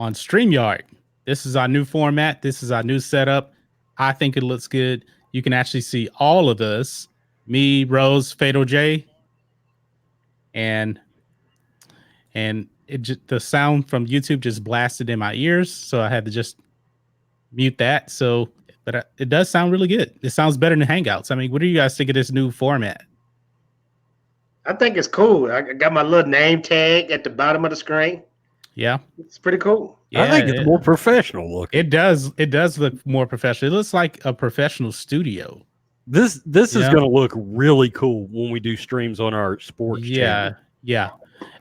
on StreamYard. This is our new format. This is our new setup. I think it looks good. You can actually see all of us, me, Rose, Fatal J, and the sound from YouTube just blasted in my ears, so I had to just mute that. So, but it does sound really good. It sounds better than Hangouts. I mean, what do you guys think of this new format? I think it's cool. I got my little name tag at the bottom of the screen. Yeah, it's pretty cool. Yeah, I think it's more professional looking. It does. It does look more professional. It looks like a professional studio. This is going to look really cool when we do streams on our sports channel. Yeah.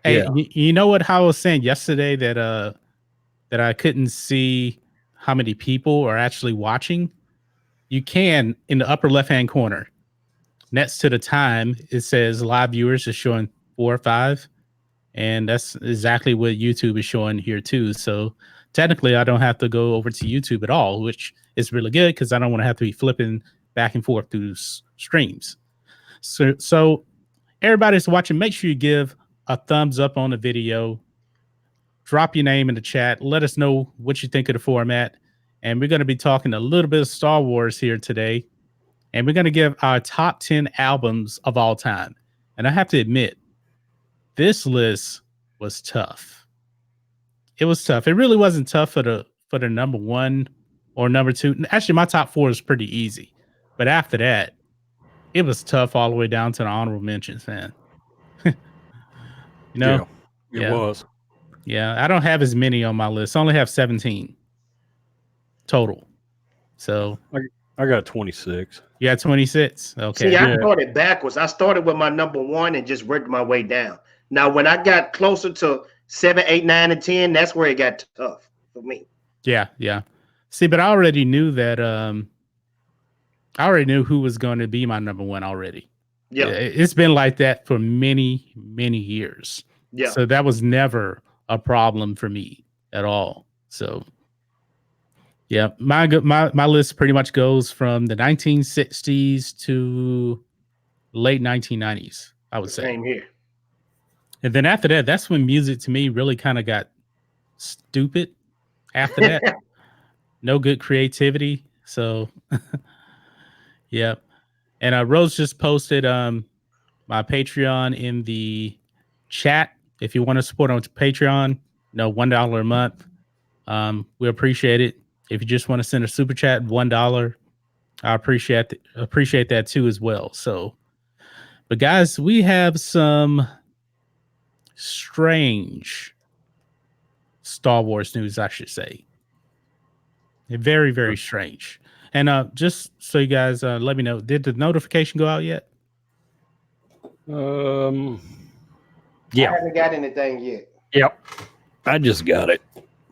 Hey, you know what? How I was saying yesterday that that I couldn't see how many people are actually watching. You can in the upper left hand corner, next to the time, it says live viewers is showing 4 or 5. And that's exactly what YouTube is showing here too. So technically I don't have to go over to YouTube at all, which is really good because I don't want to have to be flipping back and forth through streams. So everybody's watching, make sure you give a thumbs up on the video. Drop your name in the chat. Let us know what you think of the format. And we're going to be talking a little bit of Star Wars here today. And we're going to give our top 10 albums of all time. And I have to admit, this list was tough. It was tough. It really wasn't tough for the number 1 or number 2. Actually, my top 4 is pretty easy. But after that, it was tough all the way down to the honorable mentions, man. You know? Yeah, it was. Yeah, I don't have as many on my list. I only have 17 total. So I got 26. You got 26? Okay. See, I started backwards. I started with my number 1 and just worked my way down. Now, when I got closer to 7, 8, 9, and 10, that's where it got tough for me. Yeah. See, but I already knew that. I already knew who was going to be my number 1 already. Yeah, it's been like that for many, many years. Yeah, so that was never a problem for me at all. So, yeah, my list pretty much goes from the 1960s to late 1990s. I would say. Same here. And then after that, that's when music to me really kind of got stupid. After that, no good creativity. So, yeah. And Rose just posted my Patreon in the chat. If you want to support on Patreon, $1 a month. We appreciate it. If you just want to send a super chat, $1, I appreciate that too as well. So, but guys, we have some strange Star Wars news, I should say. Very, very strange. And just so you guys let me know, did the notification go out yet? Yeah. I haven't got anything yet. Yep. I just got it.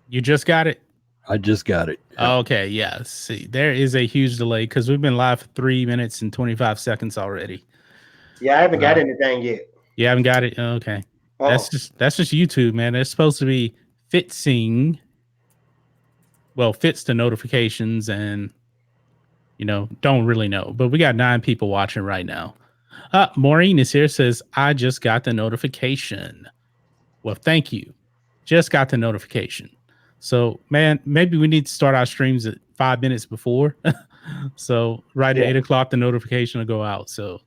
You just got it? I just got it. Okay, yeah. See, there is a huge delay because we've been live for 3 minutes and 25 seconds already. Yeah, I haven't got anything yet. You haven't got it? Okay. That's just YouTube, man. It's supposed to be fits the notifications and don't really know. But we got 9 people watching right now. Maureen is here, says, I just got the notification. Well, thank you. Just got the notification. So, man, maybe we need to start our streams at 5 minutes before. So right at 8 o'clock, the notification will go out. So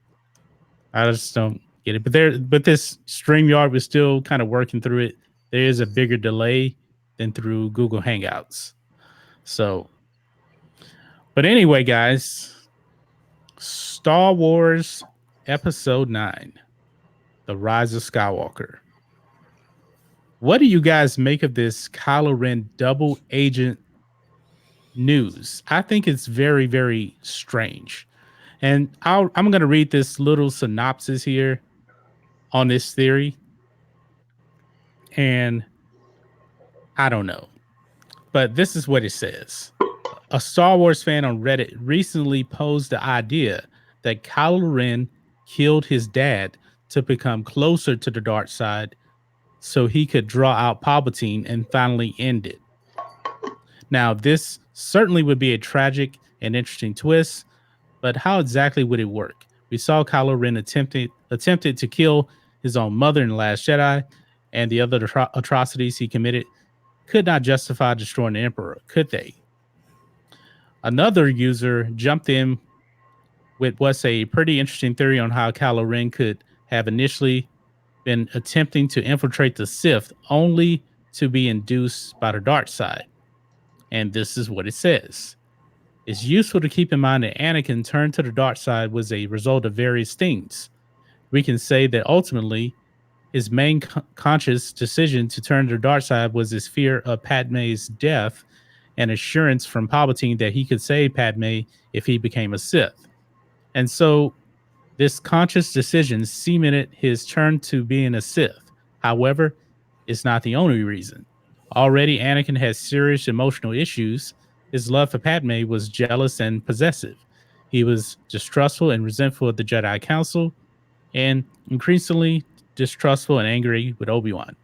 I just don't get it. But this StreamYard was still kind of working through it. There is a bigger delay than through Google Hangouts. So, but anyway, guys, Star Wars Episode 9, The Rise of Skywalker. What do you guys make of this Kylo Ren double agent news? I think it's very, very strange. And I'm going to read this little synopsis here on this theory. And I don't know. But this is what it says. A Star Wars fan on Reddit recently posed the idea that Kylo Ren killed his dad to become closer to the dark side so he could draw out Palpatine and finally end it. Now, this certainly would be a tragic and interesting twist, but how exactly would it work? We saw Kylo Ren attempted to kill his own mother in The Last Jedi and the other atrocities he committed. could not justify destroying the Emperor, could they? Another user jumped in with what's a pretty interesting theory on how Kylo Ren could have initially been attempting to infiltrate the Sith only to be induced by the dark side. And this is what it says. It's useful to keep in mind that Anakin turned to the dark side was a result of various things. We can say that ultimately, his main conscious decision to turn to the dark side was his fear of Padme's death and assurance from Palpatine that he could save Padme if he became a Sith. And so this conscious decision cemented his turn to being a Sith. However, it's not the only reason. Already, Anakin has serious emotional issues. His love for Padme was jealous and possessive. He was distrustful and resentful of the Jedi Council, and increasingly distrustful and angry with Obi-Wan.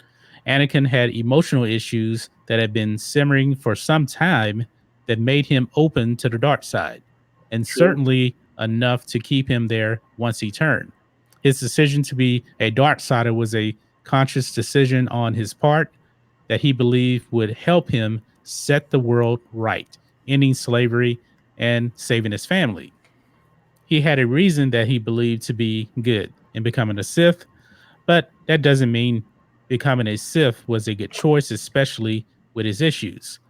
Anakin had emotional issues that had been simmering for some time that made him open to the dark side, and certainly enough to keep him there once he turned. His decision to be a dark sider was a conscious decision on his part that he believed would help him set the world right, ending slavery and saving his family. He had a reason that he believed to be good in becoming a Sith, but that doesn't mean becoming a Sith was a good choice, especially with his issues.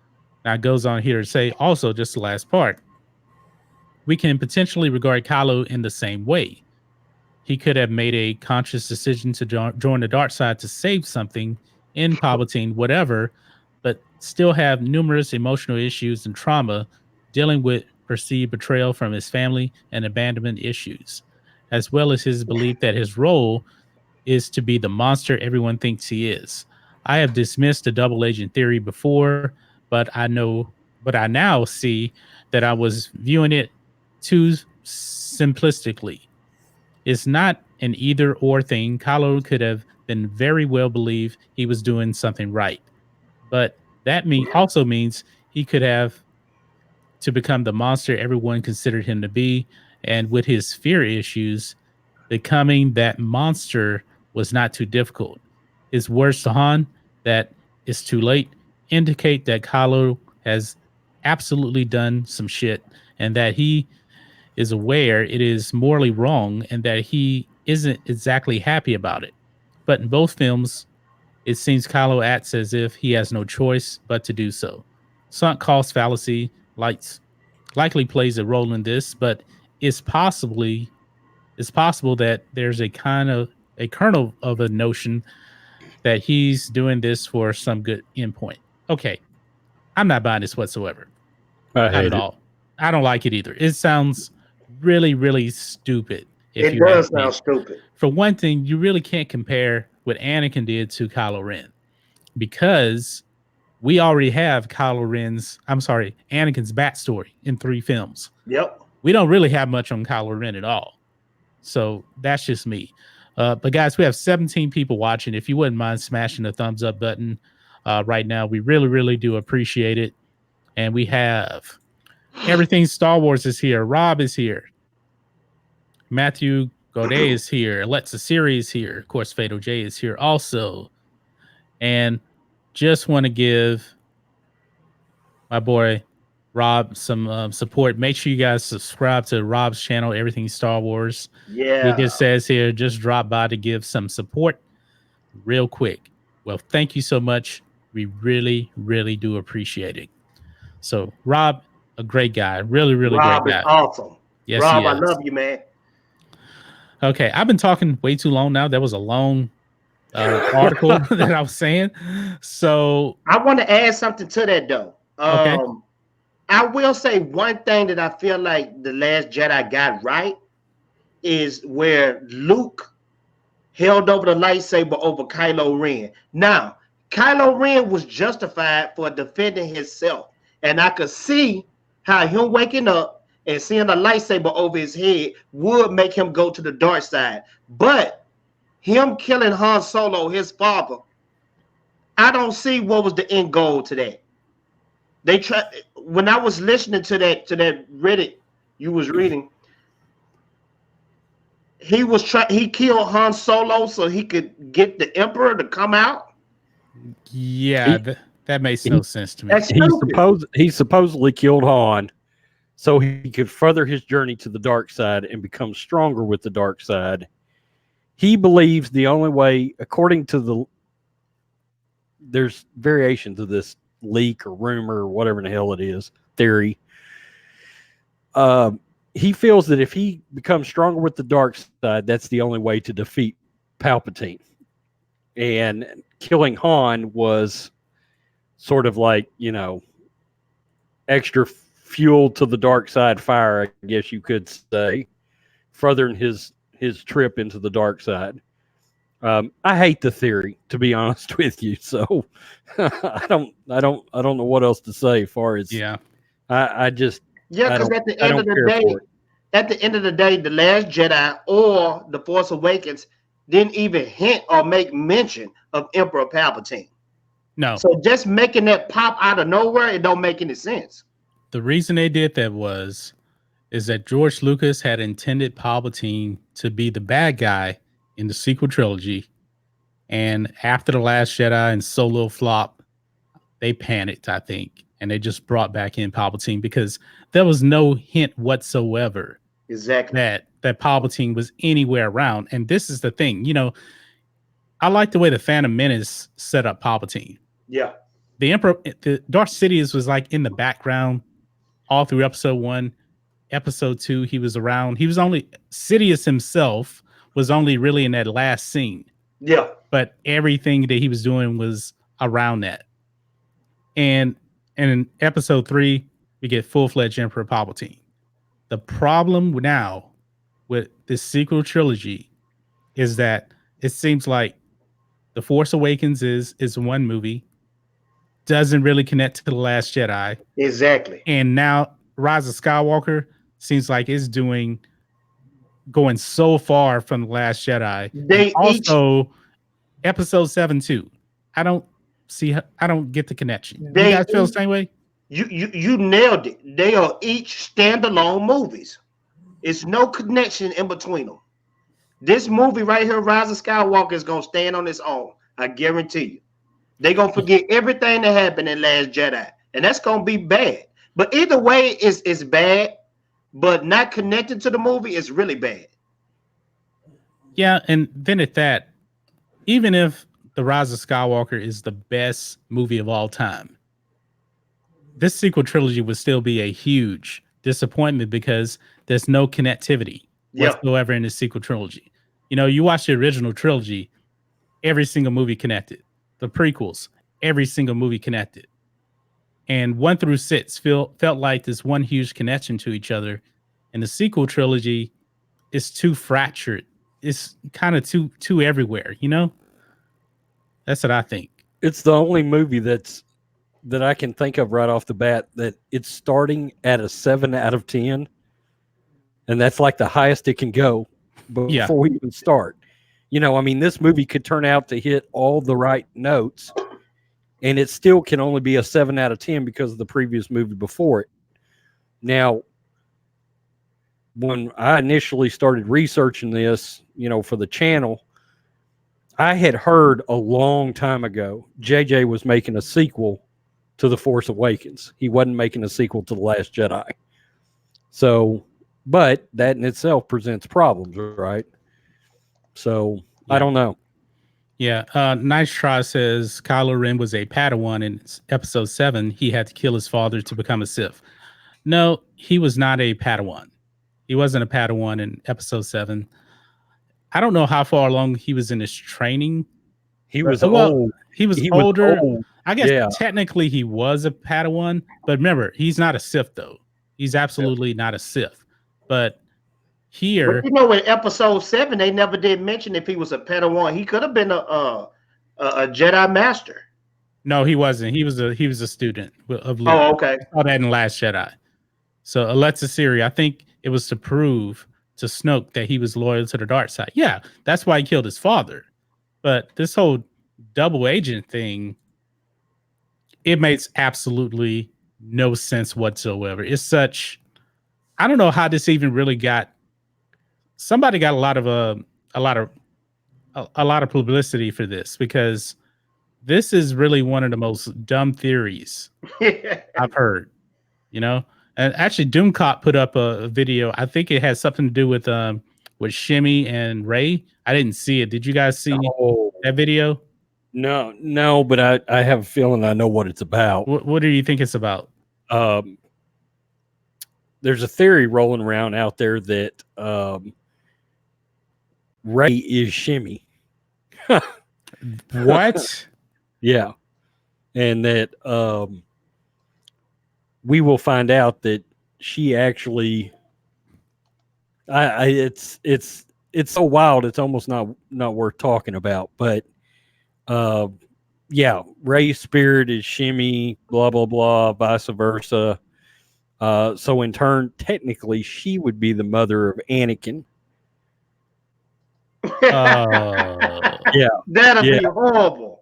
Now, it goes on here to say also, just the last part, we can potentially regard Kylo in the same way. He could have made a conscious decision to join the dark side to save something in Palpatine, whatever, but still have numerous emotional issues and trauma dealing with perceived betrayal from his family and abandonment issues, as well as his belief that his role is to be the monster everyone thinks he is. I have dismissed the double agent theory before, but I now see that I was viewing it too simplistically. It's not an either or thing. Kylo could have been very well believed he was doing something right, but that also means he could have to become the monster everyone considered him to be, and with his fear issues, becoming that monster was not too difficult. His words to Han, that it's too late, indicate that Kylo has absolutely done some shit and that he is aware it is morally wrong and that he isn't exactly happy about it. But in both films, it seems Kylo acts as if he has no choice but to do so. Sunk cost fallacy likely plays a role in this, but it's possible that there's a kernel of a notion that he's doing this for some good endpoint. Okay, I'm not buying this whatsoever. I hate not at all. I don't like it either. It sounds really, really stupid. It does sound stupid. For one thing, you really can't compare what Anakin did to Kylo Ren because we already have Anakin's backstory in 3 films. Yep. We don't really have much on Kylo Ren at all. So that's just me. But guys, we have 17 people watching. If you wouldn't mind smashing the thumbs up button right now, we really, really do appreciate it. And we have everything Star Wars is here. Rob is here. Matthew Godet is here. Alexa Siri is here. Of course, Fatal J is here also. And just want to give my boy Rob some support. Make sure you guys subscribe to Rob's channel, Everything Star Wars. Yeah. He just says here, just drop by to give some support real quick. Well, thank you so much. We really, really do appreciate it. So, Rob, a great guy. Really, really Rob great guy. Rob is awesome. Yes, Rob, he is. I love you, man. Okay, I've been talking way too long now. That was a long article that I was saying. So I want to add something to that, though. Okay. I will say one thing that I feel like The Last Jedi got right is where Luke held over the lightsaber over Kylo Ren. Now, Kylo Ren was justified for defending himself. And I could see how him waking up and seeing a lightsaber over his head would make him go to the dark side. But him killing Han Solo, his father, I don't see what was the end goal to that. They try when I was listening to that Reddit you was reading, he killed Han Solo so he could get the Emperor to come out. Yeah. That makes no sense to me. That's stupid. He supposedly killed Han so he could further his journey to the dark side and become stronger with the dark side. He believes the only way, according to there's variations of this leak or rumor or whatever the hell it is, theory. He feels that if he becomes stronger with the dark side, that's the only way to defeat Palpatine. And killing Han was sort of like, extra fuel to the dark side fire, I guess you could say, furthering his trip into the dark side. I hate the theory, to be honest with you. So I don't know what else to say. As far as I just because at the end of the day, the Last Jedi or the Force Awakens didn't even hint or make mention of Emperor Palpatine. No. So just making that pop out of nowhere, it don't make any sense. The reason they did that is that George Lucas had intended Palpatine to be the bad guy in the sequel trilogy. And after The Last Jedi and Solo flop, they panicked, I think. And they just brought back in Palpatine because there was no hint whatsoever that Palpatine was anywhere around. And this is the thing, I like the way the Phantom Menace set up Palpatine. Yeah. The Darth Sidious was like in the background all through episode 1. Episode 2, he was around. He was only Sidious himself was only really in that last scene. Yeah. But everything that he was doing was around that. And in episode 3, we get full-fledged Emperor Palpatine. The problem now with this sequel trilogy is that it seems like The Force Awakens is one movie, doesn't really connect to The Last Jedi. Exactly. And now Rise of Skywalker seems like it's going so far from The Last Jedi. Also, episode 7 too. I don't get the connection. You guys feel the same way? You nailed it. They are each standalone movies. It's no connection in between them. This movie right here, Rise of Skywalker, is gonna stand on its own. I guarantee you. They're gonna forget everything that happened in Last Jedi, and that's gonna be bad. But either way, it's bad. But not connected to the movie is really bad. Yeah, and then at that, even if The Rise of Skywalker is the best movie of all time, this sequel trilogy would still be a huge disappointment because there's no connectivity whatsoever in the sequel trilogy. You watch the original trilogy, every single movie connected. The prequels, every single movie connected. And 1 through 6 felt like this one huge connection to each other. And the sequel trilogy is too fractured. It's kind of too everywhere, That's what I think. It's the only movie that I can think of right off the bat that it's starting at a 7 out of 10. And that's like the highest it can go before we even start. This movie could turn out to hit all the right notes, and it still can only be a 7 out of 10 because of the previous movie before it. Now, when I initially started researching this, for the channel, I had heard a long time ago JJ was making a sequel to The Force Awakens. He wasn't making a sequel to The Last Jedi. So, but that in itself presents problems, right? So, I don't know. Yeah, Nice Try says Kylo Ren was a Padawan in episode 7. He had to kill his father to become a Sith. No, he was not a Padawan. He wasn't a Padawan in episode 7. I don't know how far along he was in his training. He was old. He was older. I guess technically he was a Padawan, but remember, he's not a Sith though. He's absolutely not a Sith. But here, in episode 7, they never did mention if he was a Padawan. He could have been a Jedi Master. No, he wasn't. He was a student of Luke. Oh, okay. I saw that in Last Jedi. So Alexa Siri, I think it was to prove to Snoke that he was loyal to the dark side. Yeah, that's why he killed his father. But this whole double agent thing, it makes absolutely no sense whatsoever. It's such, I don't know how this even really got. Somebody got a lot of publicity for this because this is really one of the most dumb theories I've heard. You know, and actually, Doomcop put up a video. I think it has something to do with Shimmy and Ray. I didn't see it. Did you guys see that video? No, but I have a feeling I know what it's about. What do you think it's about? There's a theory rolling around out there that Ray is Shimmy. What? Yeah, and that we will find out that she actually. It's so wild. It's almost not worth talking about. But yeah, Ray's spirit is Shimmy. Blah blah blah. Vice versa. So in turn, technically, she would be the mother of Anakin. Yeah, that'd be horrible.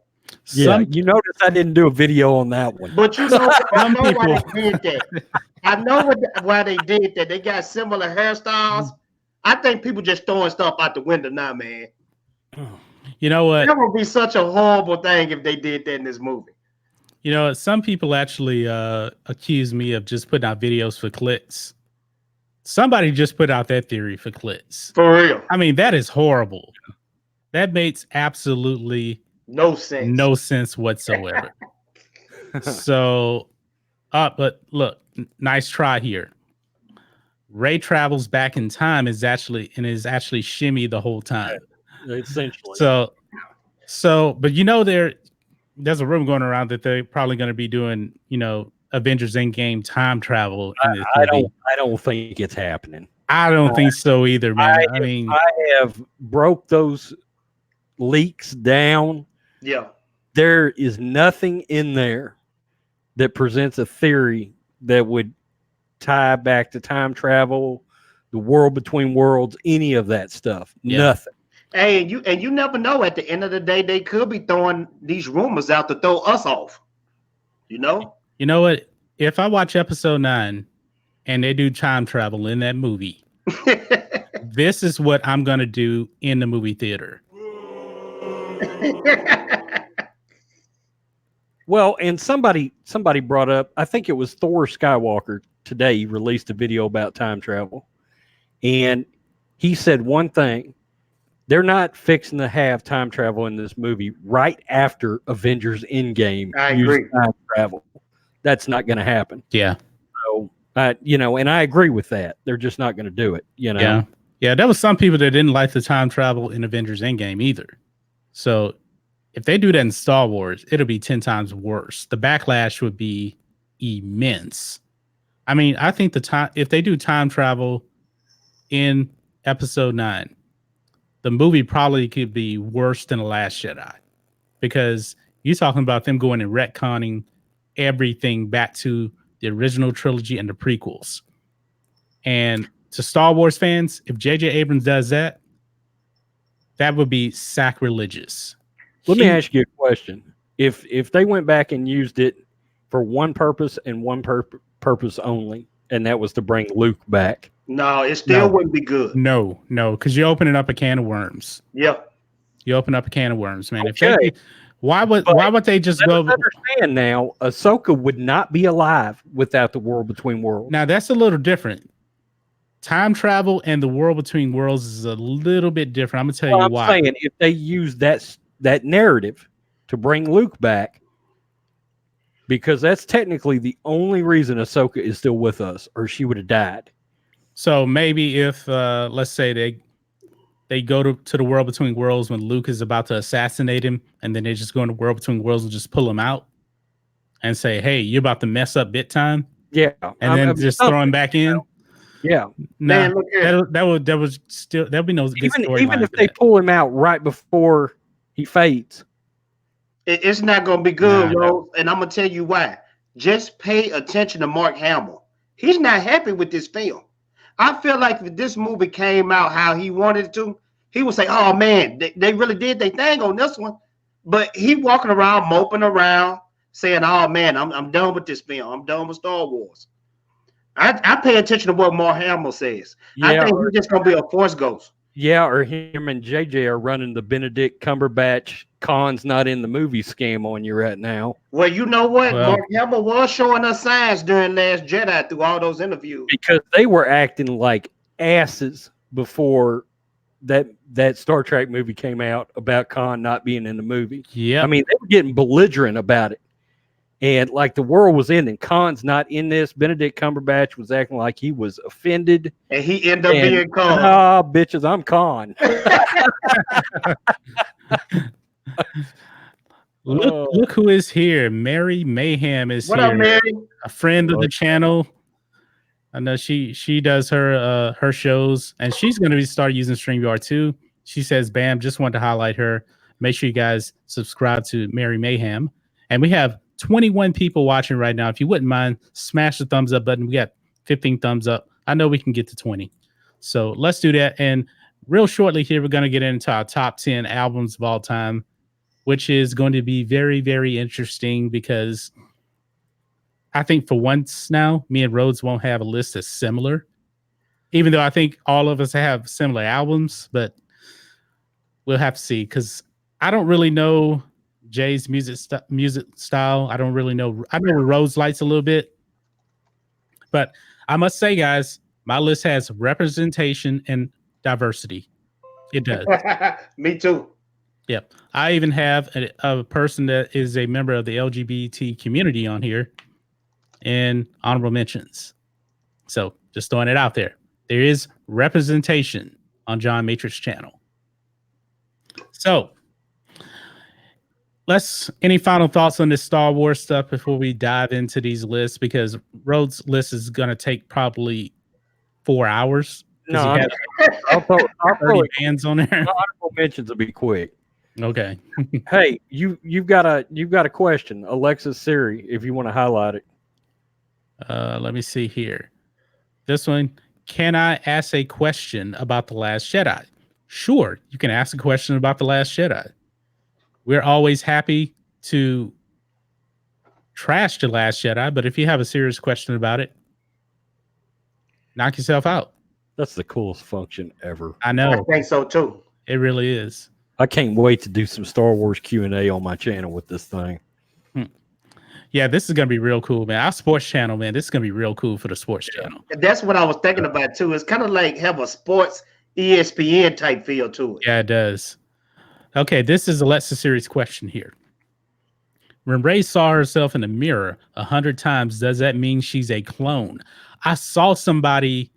Yeah, you notice I didn't do a video on that one. But you know, I know why they did that. I know why they did that. They got similar hairstyles. I think people just throwing stuff out the window now, man. You know what? That would be such a horrible thing if they did that in this movie. You know, some people actually accuse me of just putting out videos for clicks. Somebody just put out that theory for clicks. For real. I mean, that is horrible. That makes absolutely no sense whatsoever. So, but look, nice try here. Ray travels back in time is actually Shimmy the whole time. Essentially. So, but you know, there's a rumor going around that they're probably going to be doing, you know, Avengers Endgame time travel. I don't think it's happening. I don't think so either, man. I have broke those leaks down. Yeah. There is nothing in there that presents a theory that would tie back to time travel, the world between worlds, any of that stuff. Yeah. Nothing. Hey, and you never know. At the end of the day, they could be throwing these rumors out to throw us off. You know? You know what? If I watch episode 9 and they do time travel in that movie, this is what I'm gonna do in the movie theater. Well, and somebody brought up, I think it was Thor Skywalker today, released a video about time travel. And he said one thing: they're not fixing to have time travel in this movie right after Avengers Endgame. I agree. Time travel. That's not going to happen. Yeah. So, you know, and I agree with that. They're just not going to do it. You know. Yeah. Yeah. There was some people that didn't like the time travel in Avengers Endgame either. So if they do that in Star Wars, it'll be 10 times worse. The backlash would be immense. I mean, I think if they do time travel in episode 9, the movie probably could be worse than The Last Jedi, because you're talking about them going and retconning everything back to the original trilogy and the prequels. And to Star Wars fans, if J.J. Abrams does that, that would be sacrilegious. Let me ask you a question. If they went back and used it for one purpose and one purpose only, and that was to bring Luke back. No, it still wouldn't be good. No, because you're opening up a can of worms. Yep. You open up a can of worms, man. Okay. Why would they just go? Understand now, Ahsoka would not be alive without the world between worlds. Now that's a little different. Time travel and the world between worlds is a little bit different. I'm gonna tell you why. I'm saying if they use that narrative to bring Luke back, because that's technically the only reason Ahsoka is still with us, or she would have died. So maybe if let's say they go to the world between worlds when Luke is about to assassinate him, and then they just go in the world between worlds and just pull him out and say, "Hey, you're about to mess up bit time." Yeah, and then just throw him back in. Yeah, nah, that would still there'll be no good story. Even if they pull him out right before he fades, it's not gonna be good, Rose. And I'm gonna tell you why. Just pay attention to Mark Hamill. He's not happy with this film. I feel like if this movie came out how he wanted it to, he would say, "Oh man, they really did their thing on this one." But he walking around, moping around, saying, "Oh man, I'm done with this film. I'm done with Star Wars." I pay attention to what Mark Hamill says. Yeah, I think he's just gonna be a Force ghost. Yeah, or him and JJ are running the Benedict Cumberbatch Khan's not in the movie scam on you right now. Well, you know what? Mark Hamill was showing us signs during Last Jedi through all those interviews. Because they were acting like asses before that Star Trek movie came out about Khan not being in the movie. Yeah. I mean, they were getting belligerent about it. And like the world was ending. Khan's not in this. Benedict Cumberbatch was acting like he was offended. And he ended up being Khan. Ah, bitches, I'm Khan. Look who is here. Mary Mayhem is what here. Up, Mary? A friend of the channel. I know she does her shows, and she's going to start using StreamYard too. She says, "Bam, just wanted to highlight her. Make sure you guys subscribe to Mary Mayhem." And we have 21 people watching right now. If you wouldn't mind, smash the thumbs up button. We got 15 thumbs up. I know we can get to 20. So let's do that. And real shortly here, we're going to get into our top 10 albums of all time, which is going to be very, very interesting because I think for once now, me and Rhodes won't have a list that's similar, even though I think all of us have similar albums, but we'll have to see because I don't really know Jay's music style. I don't really know. I know Rhodes likes a little bit, but I must say, guys, my list has representation and diversity. It does. Me too. Yep. I even have a person that is a member of the LGBT community on here and honorable mentions. So just throwing it out there. There is representation on John Matrixx channel. So any final thoughts on this Star Wars stuff before we dive into these lists? Because Rhodes' list is going to take probably 4 hours. No, I'll throw bands on there. Honorable mentions will be quick. Okay. Hey, you've got a question, Alexa Siri, if you want to highlight it. Let me see here. This one, can I ask a question about The Last Jedi? Sure, you can ask a question about The Last Jedi. We're always happy to trash The Last Jedi, but if you have a serious question about it, knock yourself out. That's the coolest function ever. I know. I think so too. It really is. I can't wait to do some Star Wars Q&A on my channel with this thing. Yeah, this is going to be real cool, man. Our sports channel, man, this is going to be real cool for the sports channel. That's what I was thinking about too. It's kind of like have a sports ESPN type feel to it. Yeah, it does. Okay, this is Alexa Series question here. When Rey saw herself in the mirror 100 times, does that mean she's a clone? I saw somebody,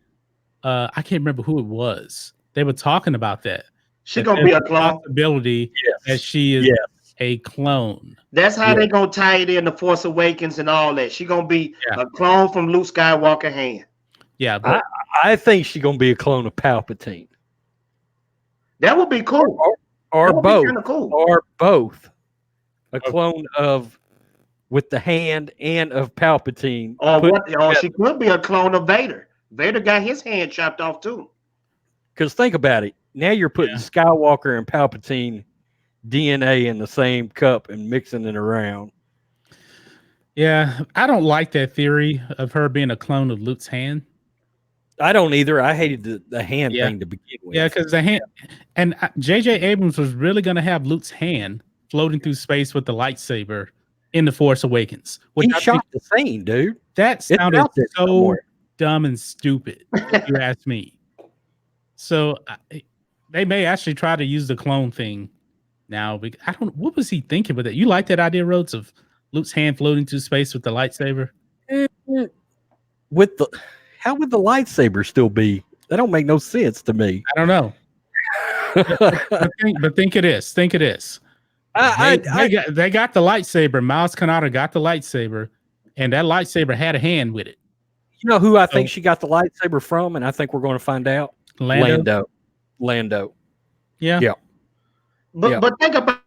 I can't remember who it was. They were talking about that. She's going to be a clone. Possibility that she is a clone. That's how they're going to tie it in The Force Awakens and all that. She's going to be a clone from Luke Skywalker's hand. Yeah, but I think she's going to be a clone of Palpatine. That would be cool. Or both. Cool. Or both. A clone of with the hand and of Palpatine. Or she could be a clone of Vader. Vader got his hand chopped off too. Because think about it. Now you're putting Skywalker and Palpatine DNA in the same cup and mixing it around. Yeah, I don't like that theory of her being a clone of Luke's hand. I don't either. I hated the hand thing to begin with. Yeah, because the hand, and J.J. Abrams was really going to have Luke's hand floating through space with the lightsaber in The Force Awakens. He shot the scene, dude. That sounded so dumb and stupid, if you ask me. So they may actually try to use the clone thing now. I don't. What was he thinking with it? You like that idea, Rhodes, of Luke's hand floating through space with the lightsaber? How would the lightsaber still be? That don't make no sense to me. I don't know. but think of this. Think of this. They got the lightsaber. Miles Kanata got the lightsaber, and that lightsaber had a hand with it. You know who I think she got the lightsaber from, and I think we're going to find out? Lando. Yeah. But think about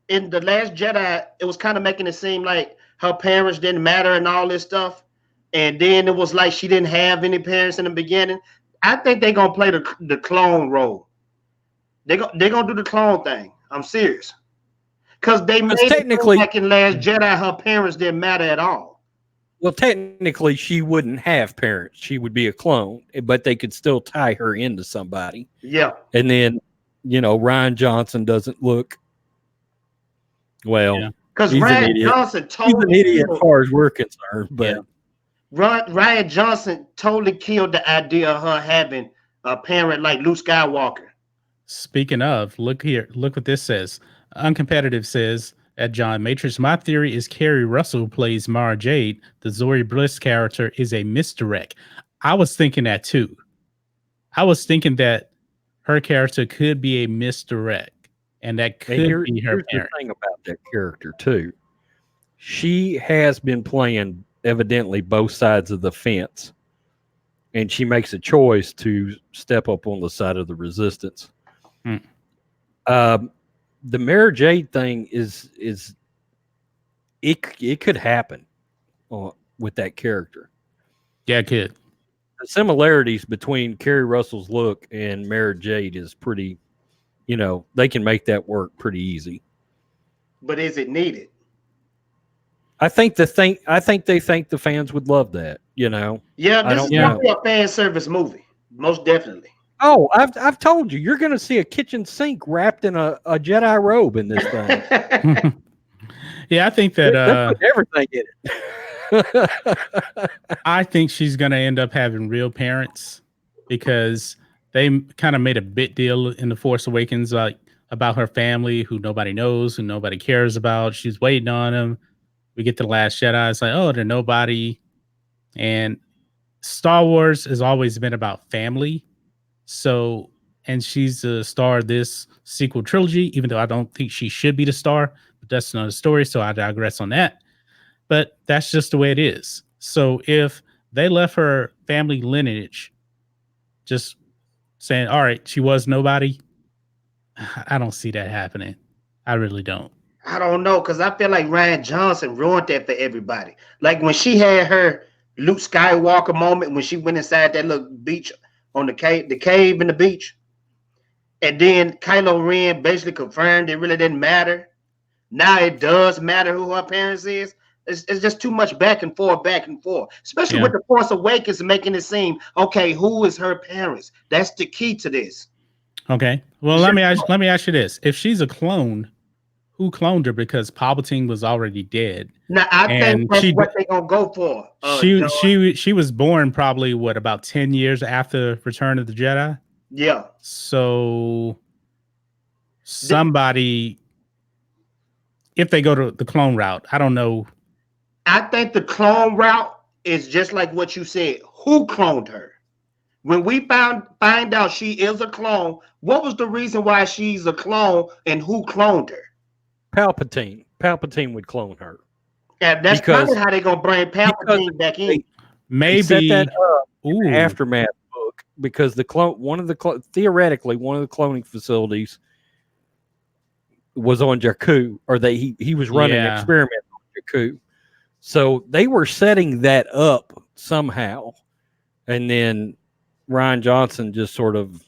in The Last Jedi, it was kind of making it seem like her parents didn't matter and all this stuff. And then it was like she didn't have any parents in the beginning. I think they're gonna play the clone role. They're gonna do the clone thing. I'm serious. Because they made technically it like in Last Jedi, her parents didn't matter at all. Well, technically, she wouldn't have parents. She would be a clone, but they could still tie her into somebody. Yeah. And then Ryan Johnson doesn't look well. Because He's Ryan an idiot. Johnson He's an idiot as far as we're concerned. But Ryan Johnson totally killed the idea of her having a parent like Luke Skywalker. Speaking of, look here. Look what this says. Uncompetitive says at John Matrixx, my theory is Kerry Russell, who plays Mara Jade, the Zori Bliss character, is a misdirect. I was thinking that too. I was thinking that her character could be a misdirect, and that could be her parent. The thing about that character too, she has been playing evidently both sides of the fence, and she makes a choice to step up on the side of the resistance. The Mara Jade thing is it could happen with that character. Yeah, it could. The similarities between Kerry Russell's look and Mara Jade is pretty, they can make that work pretty easy. But is it needed? I think they think the fans would love that, Yeah, this is definitely a fan service movie, most definitely. Oh, I've told you, you're going to see a kitchen sink wrapped in a Jedi robe in this thing. Yeah, I think that everything in it. I think she's going to end up having real parents because they kind of made a big deal in The Force Awakens, like about her family, who nobody knows, who nobody cares about. She's waiting on them. We get to The Last Jedi. It's like, oh, they're nobody. And Star Wars has always been about family. So, and she's the star of this sequel trilogy, even though I don't think she should be the star, but that's another story. So I digress on that. But that's just the way it is. So if they left her family lineage just saying, all right, she was nobody, I don't see that happening. I really don't. I don't know, because I feel like Ryan Johnson ruined that for everybody. Like when she had her Luke Skywalker moment, when she went inside that little beach on the cave in the beach, and then Kylo Ren basically confirmed it really didn't matter. Now it does matter who her parents is. It's just too much back and forth, especially with The Force Awakens making it seem, okay, who is her parents? That's the key to this. Okay. Well, let me ask you this. If she's a clone, who cloned her? Because Palpatine was already dead. Now, I think that's what they're going to go for. She was born probably, about 10 years after Return of the Jedi? Yeah. So somebody, if they go to the clone route, I don't know. I think the clone route is just like what you said. Who cloned her? When we find out she is a clone, what was the reason why she's a clone and who cloned her? Palpatine. Palpatine would clone her. Yeah, that's probably how they're going to bring Palpatine back in. Maybe set that up in the Aftermath book, because theoretically one of the cloning facilities was on Jakku, or he was running experiments on Jakku. So they were setting that up somehow, and then Ryan Johnson just sort of,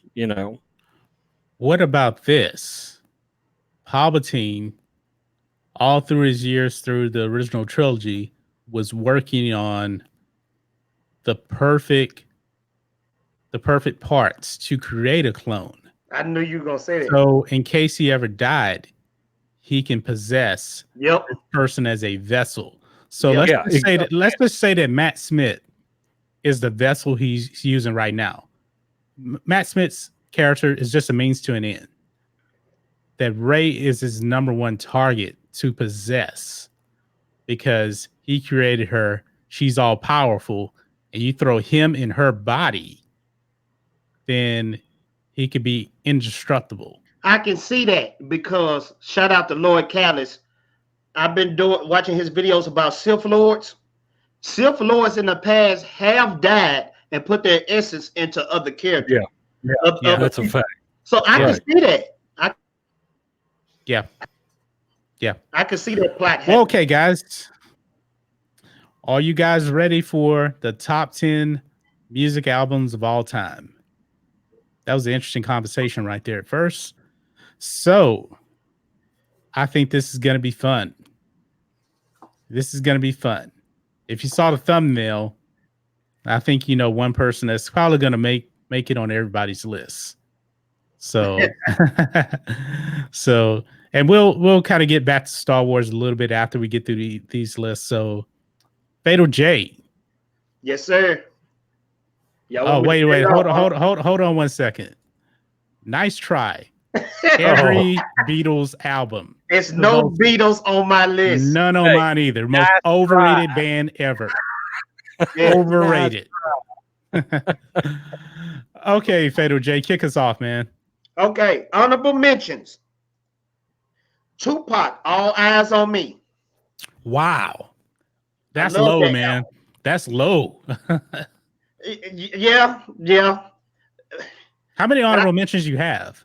What about this? Palpatine, all through his years through the original trilogy, was working on the perfect parts to create a clone. I knew you were gonna say that. So in case he ever died, he can possess this person as a vessel. So let's just say that Matt Smith is the vessel he's using right now. Matt Smith's character is just a means to an end. That Rey is his number one target to possess because he created her. She's all powerful, and you throw him in her body, then he could be indestructible. I can see that because shout out to Lloyd Callis. I've been watching his videos about Sith Lords. Sith Lords in the past have died and put their essence into other characters. Yeah, that's a fact. So I can see that. Yeah. I can see that plot happening. Well, okay, guys. Are you guys ready for the top 10 music albums of all time? That was an interesting conversation right there at first. So I think this is going to be fun. If you saw the thumbnail, I think one person that's probably going to make it on everybody's list. So, so, and we'll kind of get back to Star Wars a little bit after we get through these lists. So, Fatal J. Yes, sir. Oh, wait, hold on 1 second. Nice try. Every Beatles album. It's no Beatles on my list. None on mine either. Most overrated band ever. Overrated. Okay, Fatal J, kick us off, man. Okay, honorable mentions. Tupac, All Eyes on Me. Wow. That's low, man. Album. That's low. Yeah. How many honorable mentions you have?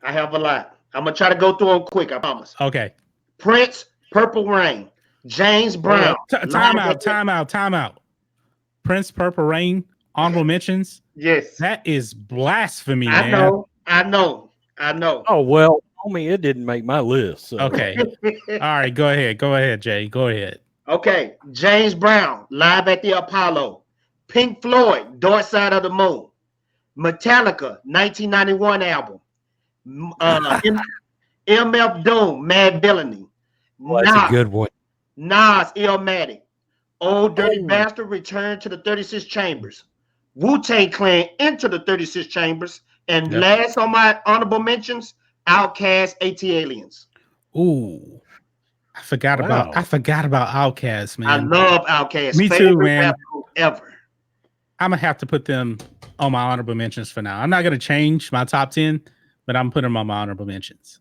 I have a lot. I'm going to try to go through them quick, I promise. Okay. Prince, Purple Rain. James Brown. Time out. Prince, Purple Rain, honorable mentions? Yes. That is blasphemy, man. I know. Oh, well, it didn't make my list. So. Okay. All right, go ahead, Jay. Go ahead. Okay. James Brown, Live at the Apollo. Pink Floyd, Dark Side of the Moon. Metallica, 1991 album. MF Doom, Mad Villainy. Well, that's a good one. Nas, Illmatic. Old Dirty Bastard, Return to the 36 Chambers. Wu-Tang Clan, Enter the 36 Chambers. And last on my honorable mentions, Outkast, AT-Aliens. Ooh. I forgot about Outkast, man. I love Outkast. Me too, man. Ever. I'm gonna have to put them on my honorable mentions for now. I'm not gonna change my top 10, but I'm putting them on my honorable mentions.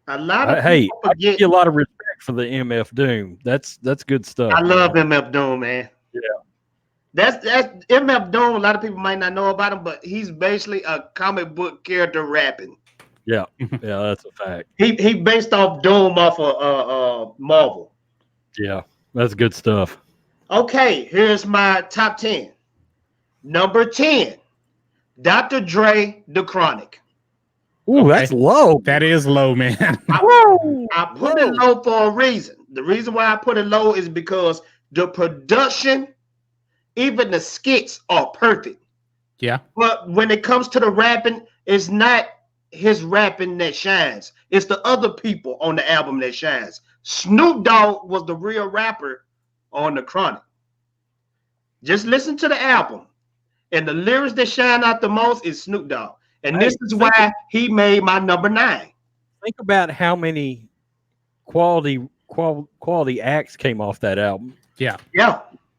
A lot of I give you a lot of respect for the MF Doom. That's good stuff. I love MF Doom, man. Yeah. That's MF Doom. A lot of people might not know about him, but he's basically a comic book character rapping. Yeah, that's a fact. He based off Doom off of Marvel. Yeah, that's good stuff. Okay, here's my top 10. Number 10, Dr. Dre, The Chronic. Ooh, that's low. That is low, man. I put it low for a reason. The reason why I put it low is because the production, even the skits are perfect. Yeah. But when it comes to the rapping, it's not his rapping that shines. It's the other people on the album that shines. Snoop Dogg was the real rapper on The Chronic. Just listen to the album. And the lyrics that shine out the most is Snoop Dogg. And this is why he made my number 9. Think about how many quality acts came off that album. Yeah.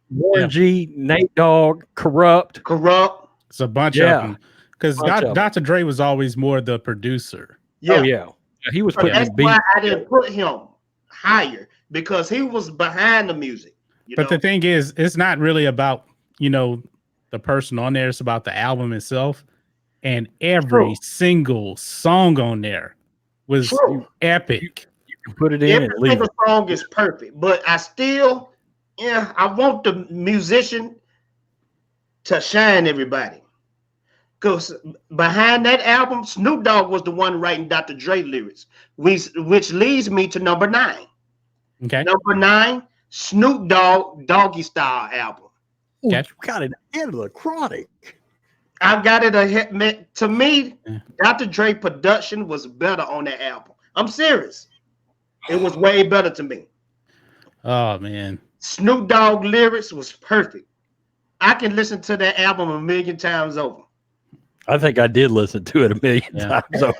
Warren G, Nate Dogg, Corrupt. It's a bunch of them. Because Dr. Dre was always more the producer. Yeah. Oh, yeah. He was putting that's why I didn't put him higher, because he was behind the music. But the thing is, it's not really about, the person on there. It's about the album itself. And every single song on there was epic. You can put it in. Every single song is perfect. But I still, I want the musician to shine everybody. Because behind that album, Snoop Dogg was the one writing Dr. Dre lyrics, which leads me to number 9. Okay. Number 9, Snoop Dogg Doggy Style album. Ooh, you got it ahead of The Chronic. I got it ahead. To me, Dr. Dre production was better on that album. I'm serious. It was way better to me. Oh, man. Snoop Dogg lyrics was perfect. I can listen to that album a million times over. I think I did listen to it a million times over.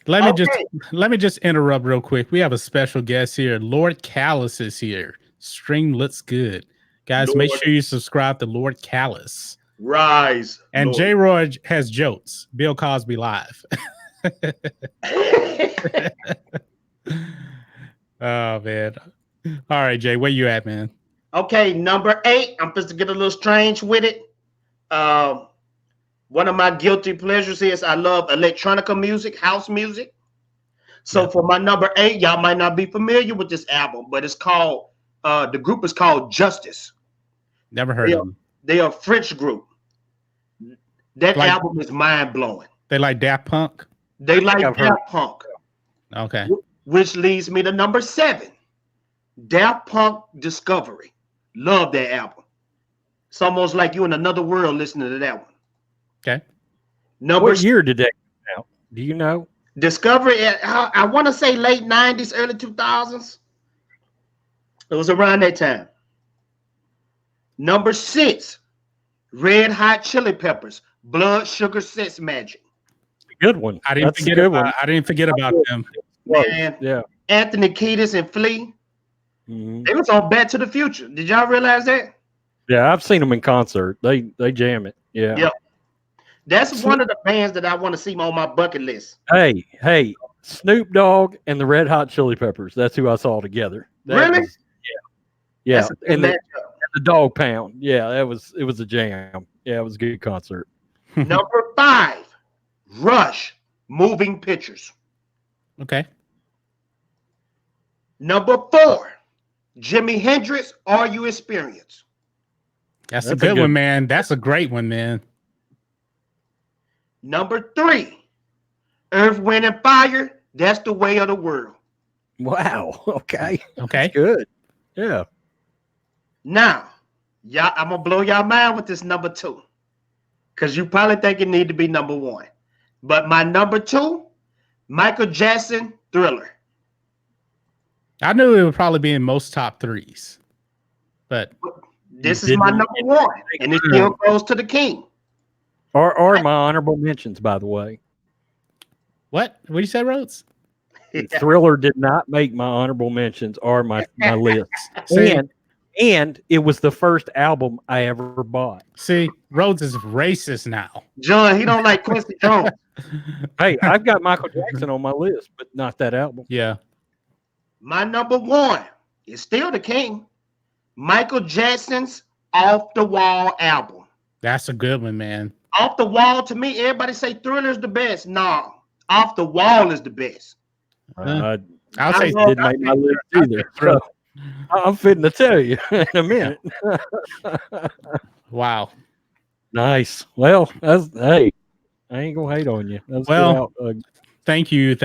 Let me just interrupt real quick. We have a special guest here. Lord Callus is here. Stream looks good. Guys, make sure you subscribe to Lord Callus. Rise. And J. Roy has jokes. Bill Cosby live. Oh, man. All right, Jay, where you at, man? Okay, number 8. I'm supposed to get a little strange with it. One of my guilty pleasures is I love electronica music, house music. So for my number 8, y'all might not be familiar with this album, but it's called, the group is called Justice. Never heard of them. They are a French group. That album is mind-blowing. They like Daft Punk? They like Daft Punk. Okay. Which leads me to number 7. Daft Punk Discovery. Love that album. It's almost like you in another world listening to that one. Okay. What year did that come out? Do you know? Discovery, I want to say late 90s, early 2000s. It was around that time. Number 6, Red Hot Chili Peppers, Blood Sugar Sex Magic. Good one. I didn't forget about them. Man, yeah. Anthony Kiedis and Flea. Mm-hmm. They was on Back to the Future. Did y'all realize that? Yeah, I've seen them in concert. They jam it. Yeah. Yep. That's one of the bands that I want to see on my bucket list. Hey, Snoop Dogg and the Red Hot Chili Peppers. That's who I saw together. Really? Yeah. And the Dog Pound. Yeah, it was a jam. Yeah, it was a good concert. Number 5, Rush, Moving Pictures. Okay. Number 4, Jimi Hendrix, Are You Experienced? That's a good one, man. That's a great one, man. Number 3, Earth, Wind, and Fire, That's the Way of the World. Wow. Okay. Okay. Good. Yeah. Now, y'all, I'm going to blow y'all mind with this number 2. Because you probably think it need to be number 1. But my number 2, Michael Jackson, Thriller. I knew it would probably be in most top 3s. But this is my number 1. And it still goes to the king. Or my honorable mentions, by the way. What do you say, Rhodes? Thriller did not make my honorable mentions or my list. And it was the first album I ever bought. See, Rhodes is racist now. John, he don't like Quincy Jones. Hey, I've got Michael Jackson on my list, but not that album. Yeah. My number 1 is still the king. Michael Jackson's Off the Wall album. That's a good one, man. Off the Wall, to me, everybody say Thriller's the best. No, Off the Wall is the best. I'll say didn't make my list either. So I'm fitting to tell you in a minute. Wow. Nice. Well, hey, I ain't gonna hate on you. Thank you,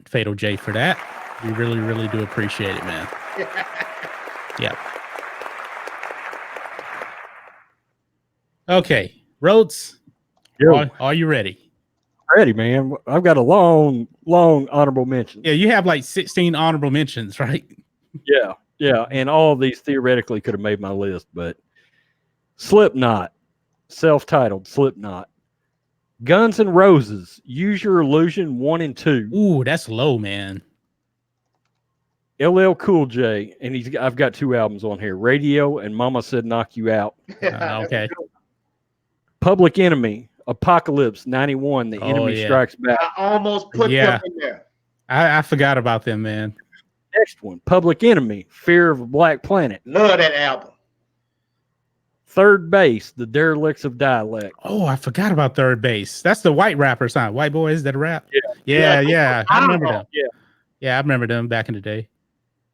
Fatal J, for that. We really, really do appreciate it, man. Yeah. Okay, Rhodes, are you ready? Ready, man. I've got a long honorable mention. Yeah, you have like 16 honorable mentions, right? Yeah, and all of these theoretically could have made my list, but Slipknot, self-titled Slipknot, Guns N' Roses, Use Your Illusion 1 and 2. Ooh, that's low, man. LL Cool J, and I've got 2 albums on here, Radio and Mama Said Knock You Out. Okay. Public Enemy, Apocalypse 91, The Enemy Strikes Back. I almost put them in there. I forgot about them, man. Next one, Public Enemy, Fear of a Black Planet. Love that album. Third Base, The Derelicts of Dialect. Oh, I forgot about Third Base. That's the white rappers, huh? White boys that rap? Yeah. I remember them. Yeah, I remember them back in the day.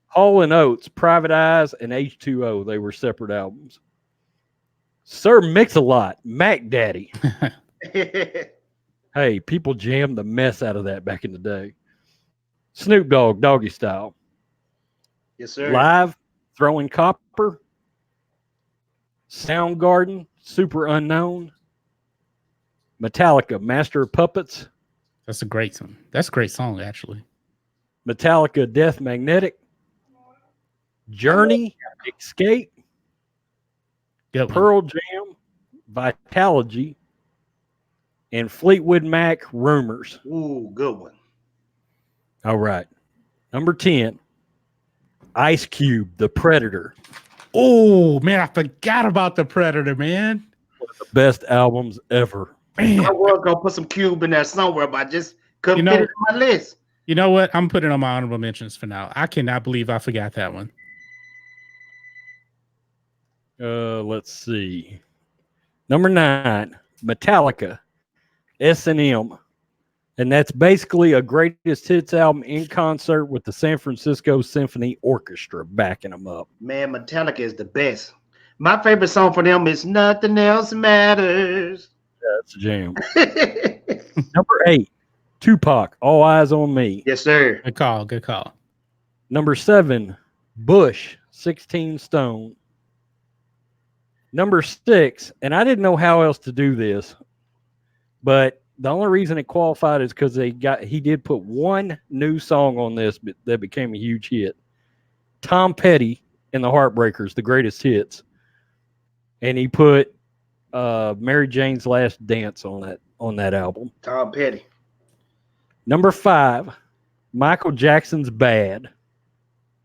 Hall & Oates, Private Eyes, and H2O. They were separate albums. Sir Mix-a-Lot, Mac Daddy. Hey, people jammed the mess out of that back in the day. Snoop Dogg, Doggy Style. Yes, sir. Live, Throwing Copper. Soundgarden, Super Unknown. Metallica, Master of Puppets. That's a great song. That's a great song, actually. Metallica, Death Magnetic. Journey, Escape. Pearl Jam, Vitalogy, and Fleetwood Mac, Rumors. Ooh, good one. All right. Number 10, Ice Cube, The Predator. Oh, man, I forgot about The Predator, man. One of the best albums ever. Man. I was going to put some Cube in there somewhere, but I just couldn't fit it on my list. You know what? I'm putting it on my honorable mentions for now. I cannot believe I forgot that one. Let's see. Number 9, Metallica, S&M. And that's basically a greatest hits album in concert with the San Francisco Symphony Orchestra backing them up. Man, Metallica is the best. My favorite song for them is Nothing Else Matters. That's a jam. Number 8, Tupac, All Eyes on Me. Yes, sir. Good call. Number 7, Bush, 16 Stone. Number 6, and I didn't know how else to do this, but the only reason it qualified is because he did put one new song on this that became a huge hit. Tom Petty and the Heartbreakers, the greatest hits, and he put Mary Jane's Last Dance on that album. Tom Petty. Number 5, Michael Jackson's Bad.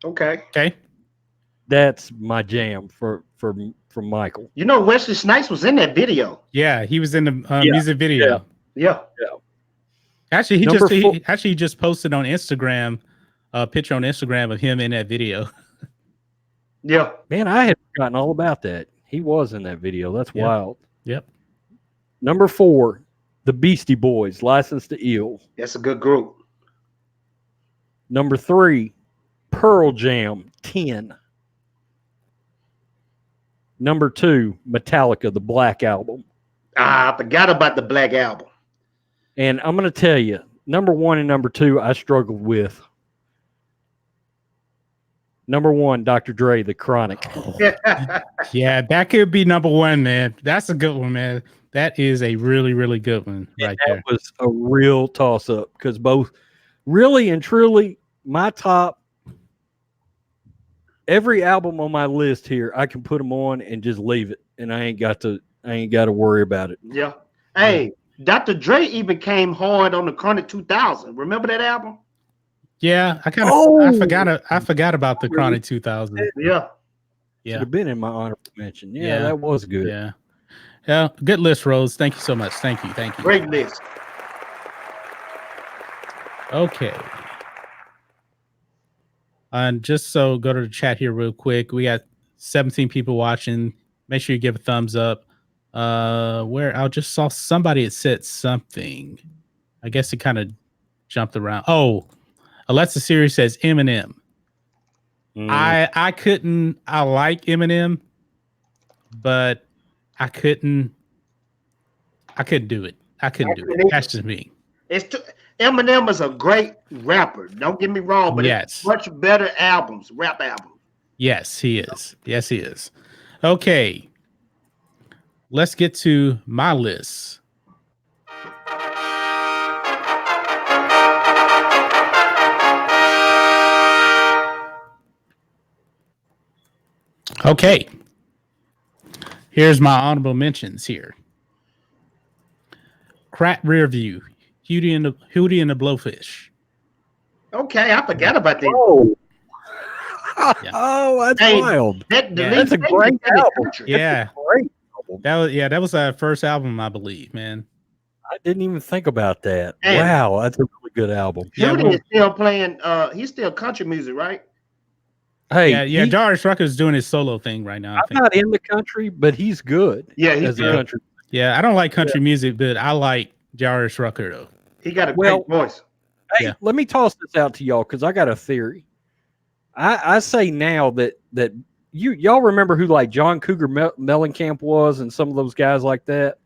Okay. That's my jam for Michael. You know, Wesley Snipes was in that video. Yeah, he was in the music video. Yeah. Actually, he just posted on Instagram a picture on Instagram of him in that video. Yeah. Man, I had forgotten all about that. He was in that video. That's wild. Yep. Number 4, the Beastie Boys, License to Ill. That's a good group. Number 3, Pearl Jam, 10. Number 2, Metallica, the Black Album. I forgot about the Black Album. And I'm going to tell you, number 1 and number 2, I struggled with. Number 1, Dr. Dre, The Chronic. Yeah, that could be number 1, man. That's a good one, man. That is a really, really good one right there. That was a real toss-up because both really and truly my top, every album on my list here, I can put them on and just leave it, and I ain't got to worry about it. Yeah. Hey, Dr. Dre even came hard on the Chronic 2000. Remember that album? Yeah, I forgot about the Chronic 2000. Yeah. Should have been in my honorable mention. Yeah, that was good. Yeah, good list, Rose. Thank you so much. Thank you. Great list. Okay. And just so go to the chat here real quick. We got 17 people watching. Make sure you give a thumbs up. Where I just saw somebody had said something. I guess it kind of jumped around. Oh, Alexa Siri says Eminem. I like Eminem, but I couldn't do it. That's just me. Eminem is a great rapper. Don't get me wrong, but it's much better rap albums. Yes, he is. Okay. Let's get to my list. Okay. Here's my honorable mentions here. Crack Rear View, Hootie and the Blowfish. Okay, I forgot about that. Oh, oh, that's wild. That's a great album. Yeah. Great album. That was our first album, I believe, man. I didn't even think about that. Wow, that's a really good album. Hootie is still playing, he's still country music, right? Hey, Jarvis Rucker is doing his solo thing right now. I'm not in the country, but he's good. Yeah, he's good. Country. Yeah, I don't like country music, but I like Jarvis Rucker though. He got a great voice. Hey, let me toss this out to y'all because I got a theory. I say now that y'all remember who like John Cougar Mellencamp was and some of those guys like that.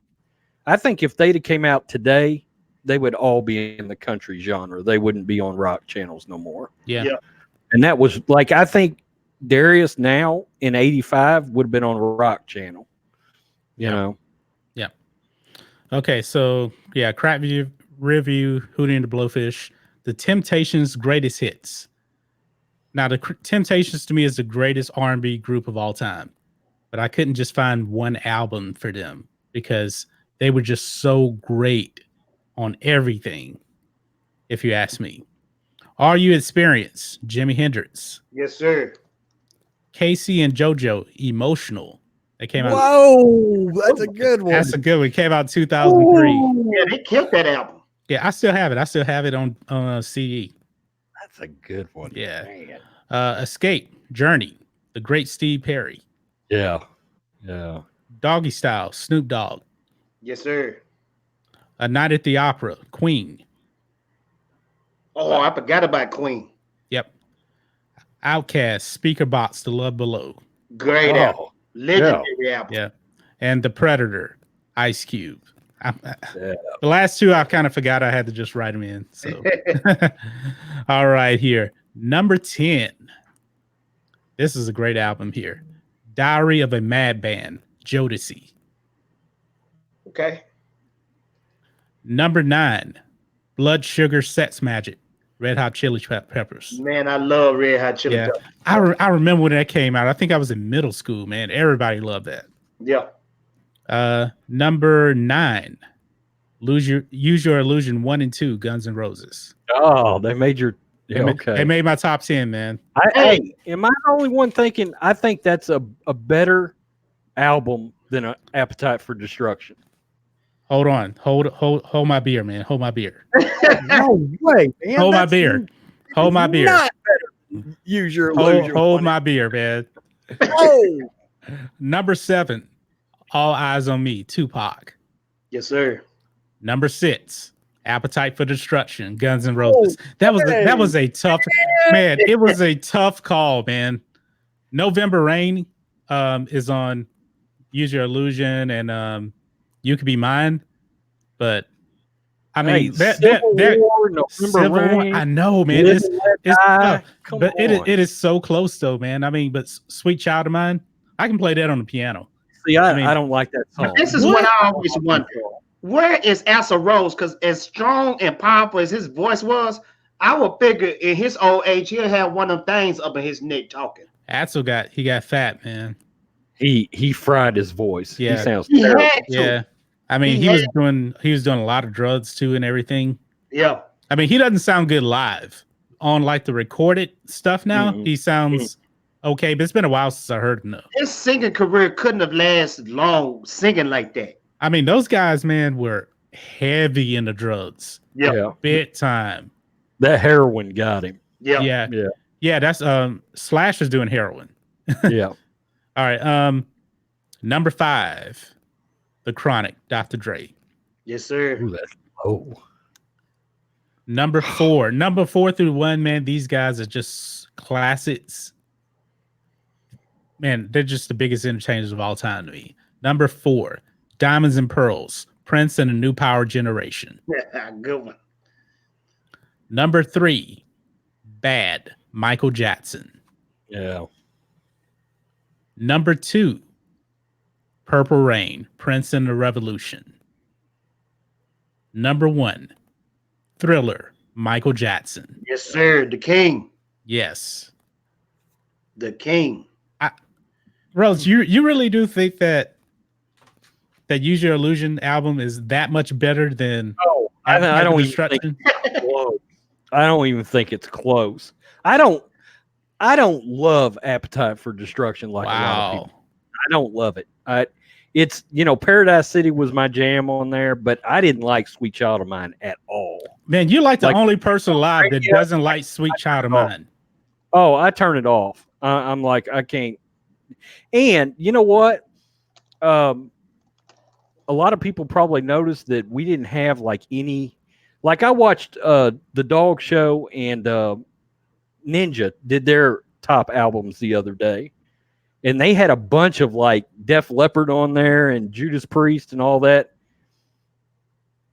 I think if they'd have came out today, they would all be in the country genre. They wouldn't be on rock channels no more. Yeah. And that was like, I think Darius now in 85 would have been on a rock channel. You know? Yeah. Okay. So, Crack Review, Hootie and the Blowfish, The Temptations' Greatest Hits. Now, the Temptations to me is the greatest R&B group of all time. But I couldn't just find one album for them because they were just so great on everything, if you ask me. Are You Experienced? Jimi Hendrix. Yes, sir. Casey and JoJo, Emotional. They came out. Whoa, that's a good one. That's a good one. It came out in 2003. Yeah, they killed that album. Yeah, I still have it. I still have it on CD. That's a good one. Yeah. Escape, Journey, The Great Steve Perry. Yeah. Doggy Style, Snoop Dogg. Yes, sir. A Night at the Opera, Queen. Oh, I forgot about Queen. Yep. Outkast, Speaker Box, The Love Below. Great album. Legendary album. Yeah. And The Predator, Ice Cube. The last two I kind of forgot. I had to just write them in. So, all right, here. Number 10. This is a great album here. Diary of a Madman, Jodeci. Okay. Number 9, Blood Sugar Sex Magic, Red Hot Chili Peppers. Man, I love Red Hot Chili Peppers. I remember when that came out. I think I was in middle school, man. Everybody loved that. Yeah. Number 9, Use Your Illusion 1 and 2, Guns N' Roses. Oh, they made your They made my top 10, man. Hey, am I the only one thinking? I think that's a better album than Appetite for Destruction. Hold on. Hold my beer, man. Hold my beer. No way, man. Hold my beer. Hold my beer. Not better. Use Your Illusion. Hold my beer, man. Oh. Number 7, All Eyes on Me, Tupac. Yes, sir. Number 6, Appetite for Destruction, Guns N' Roses. That was a tough, man. It was a tough call, man. November Rain is on Use Your Illusion and You Could Be Mine, but I mean Civil War, November Rain, I know, man. It's tough, but it is so close though, man. I mean, but Sweet Child of Mine, I can play that on the piano. See, I don't like that song. This is what I always wonder. Where is Axl Rose? Because as strong and powerful as his voice was, I would figure in his old age he'll have one of them things up in his neck talking. Axl got fat, man. He fried his voice. Yeah. He sounds terrible. Yeah. I mean, he was doing a lot of drugs too and everything. Yeah. I mean, he doesn't sound good live. On like the recorded stuff now, he sounds okay, but it's been a while since I heard him though. His singing career couldn't have lasted long singing like that. I mean, those guys, man, were heavy into drugs. Yeah. Big time. That heroin got him. Yeah. Yeah, that's Slash is doing heroin. Yeah. All right. Number 5, The Chronic, Dr. Dre. Yes, sir. Ooh, that's low. Number 4. Number 4 through 1, man, these guys are just classics. Man, they're just the biggest entertainers of all time to me. Number 4, Diamonds and Pearls, Prince and the New Power Generation. Good one. Number 3, Bad, Michael Jackson. Yeah. Number 2, Purple Rain, Prince and the Revolution. Number 1, Thriller, Michael Jackson. Yes, sir. The King. Yes. The King. Rose, you really do think that Use Your Illusion album is that much better than I don't even think it's close. I don't even think it's close. I don't love Appetite for Destruction like a lot of people. I don't love it. It's Paradise City was my jam on there, but I didn't like Sweet Child of Mine at all. Man, you're like the only person alive that doesn't like Sweet Child of Mine. Oh, I turn it off. I'm like, I can't. And you know what? A lot of people probably noticed that we didn't have like any. Like I watched the Dog Show and Ninja did their top albums the other day. And they had a bunch of like Def Leppard on there and Judas Priest and all that.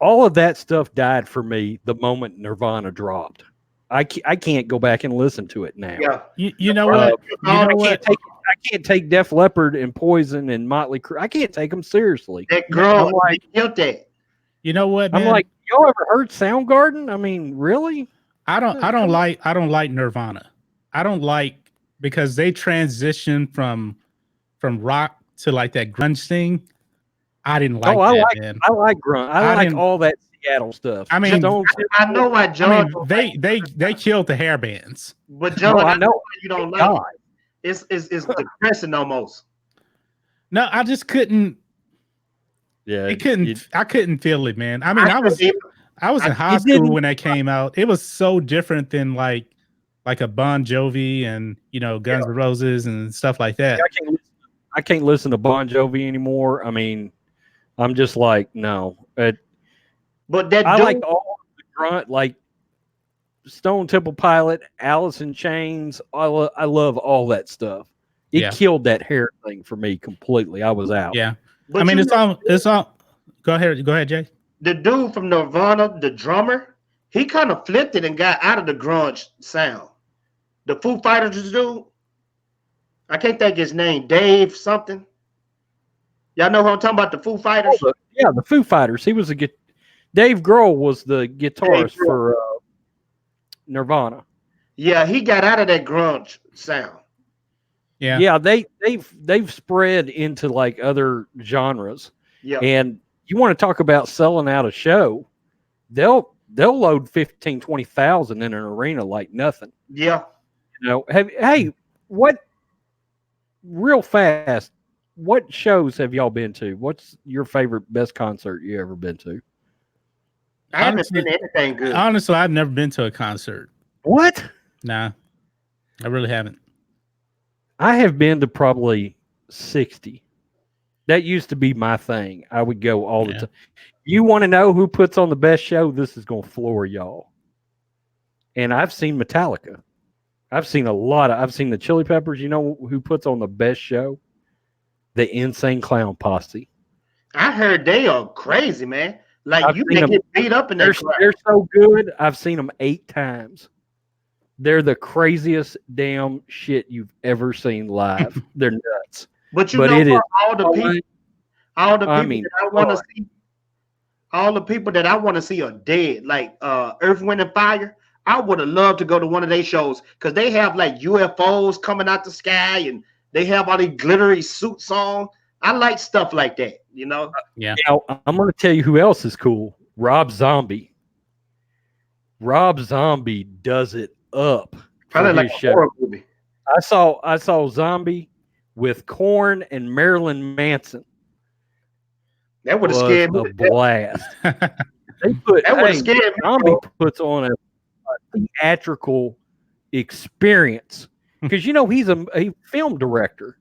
All of that stuff died for me the moment Nirvana dropped. I can't go back and listen to it now. Yeah. You know what? I can't take Def Leppard and Poison and Motley Crue. I can't take them seriously. That girl, I'm like, killed that. You know what, man? I'm like, y'all ever heard Soundgarden? I mean, really? I don't like Nirvana. I don't like because they transitioned from rock to like that grunge thing. I didn't like that, man. I like grunge. I like all that Seattle stuff. I mean, I know why John. They killed the hair bands. But John, I know why you don't like God. it. It's depressing almost. No, I just couldn't. Yeah, I couldn't feel it, man. I mean, I was in high school when that came out. It was so different than like a Bon Jovi and Guns N' Roses and stuff like that. I can't listen to Bon Jovi anymore. I mean, I'm just like, no. But that I like all the grunt, like Stone Temple Pilot, Alice in Chains. I love all that stuff. It killed that hair thing for me completely. I was out. Yeah. But I mean, it's all. Go ahead, Jay. The dude from Nirvana, the drummer, he kind of flipped it and got out of the grunge sound. The Foo Fighters dude, I can't think his name, Dave something. Y'all know who I'm talking about? The Foo Fighters. Yeah, the Foo Fighters. He was Dave Grohl was the guitarist for Nirvana. Yeah, he got out of that grunge sound. Yeah, they've spread into like other genres. Yeah. And you want to talk about selling out a show, they'll load 15, 20,000 in an arena like nothing. Yeah. You know, what real fast, what shows have y'all been to? What's your favorite best concert you ever been to? I haven't been to anything good. Honestly, I've never been to a concert. What? Nah, I really haven't. I have been to probably 60. That used to be my thing. I would go all the time. You want to know who puts on the best show? This is going to floor y'all. And I've seen Metallica. I've seen the Chili Peppers. You know who puts on the best show? The Insane Clown Posse. I heard they are crazy, man. Like they get beat up in their crowd. They're so good. I've seen them 8 times. They're the craziest damn shit you've ever seen live. They're nuts. But all the people that I want to see, all the people that I want to see are dead. Like Earth, Wind, and Fire. I would have loved to go to one of their shows because they have like UFOs coming out the sky and they have all these glittery suits on. I like stuff like that, you know? Yeah. Now, I'm going to tell you who else is cool. Rob Zombie. Rob Zombie does it up. Probably like a horror movie. I saw Zombie with Korn and Marilyn Manson. That would have scared me. A blast. Zombie puts on a theatrical experience because he's a film director.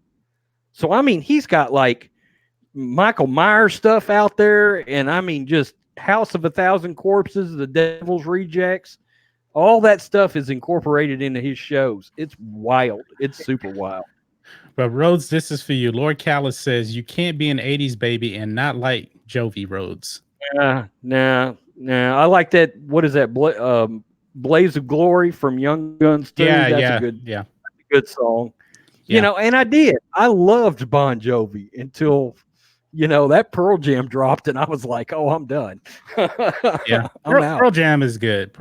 So I mean, he's got like Michael Myers stuff out there, and I mean, just House of 1,000 Corpses, The Devil's Rejects, all that stuff is incorporated into his shows. It's wild. It's super wild. But Rhodes, this is for you. Lord Callis says you can't be an '80s baby and not like Jovi, Rhodes. No. I like that. What is that? Blaze of Glory from Young Guns too. That's a good song. Yeah. And I loved Bon Jovi until that Pearl Jam dropped, and I was like, oh, I'm done. Yeah, Pearl Jam is good.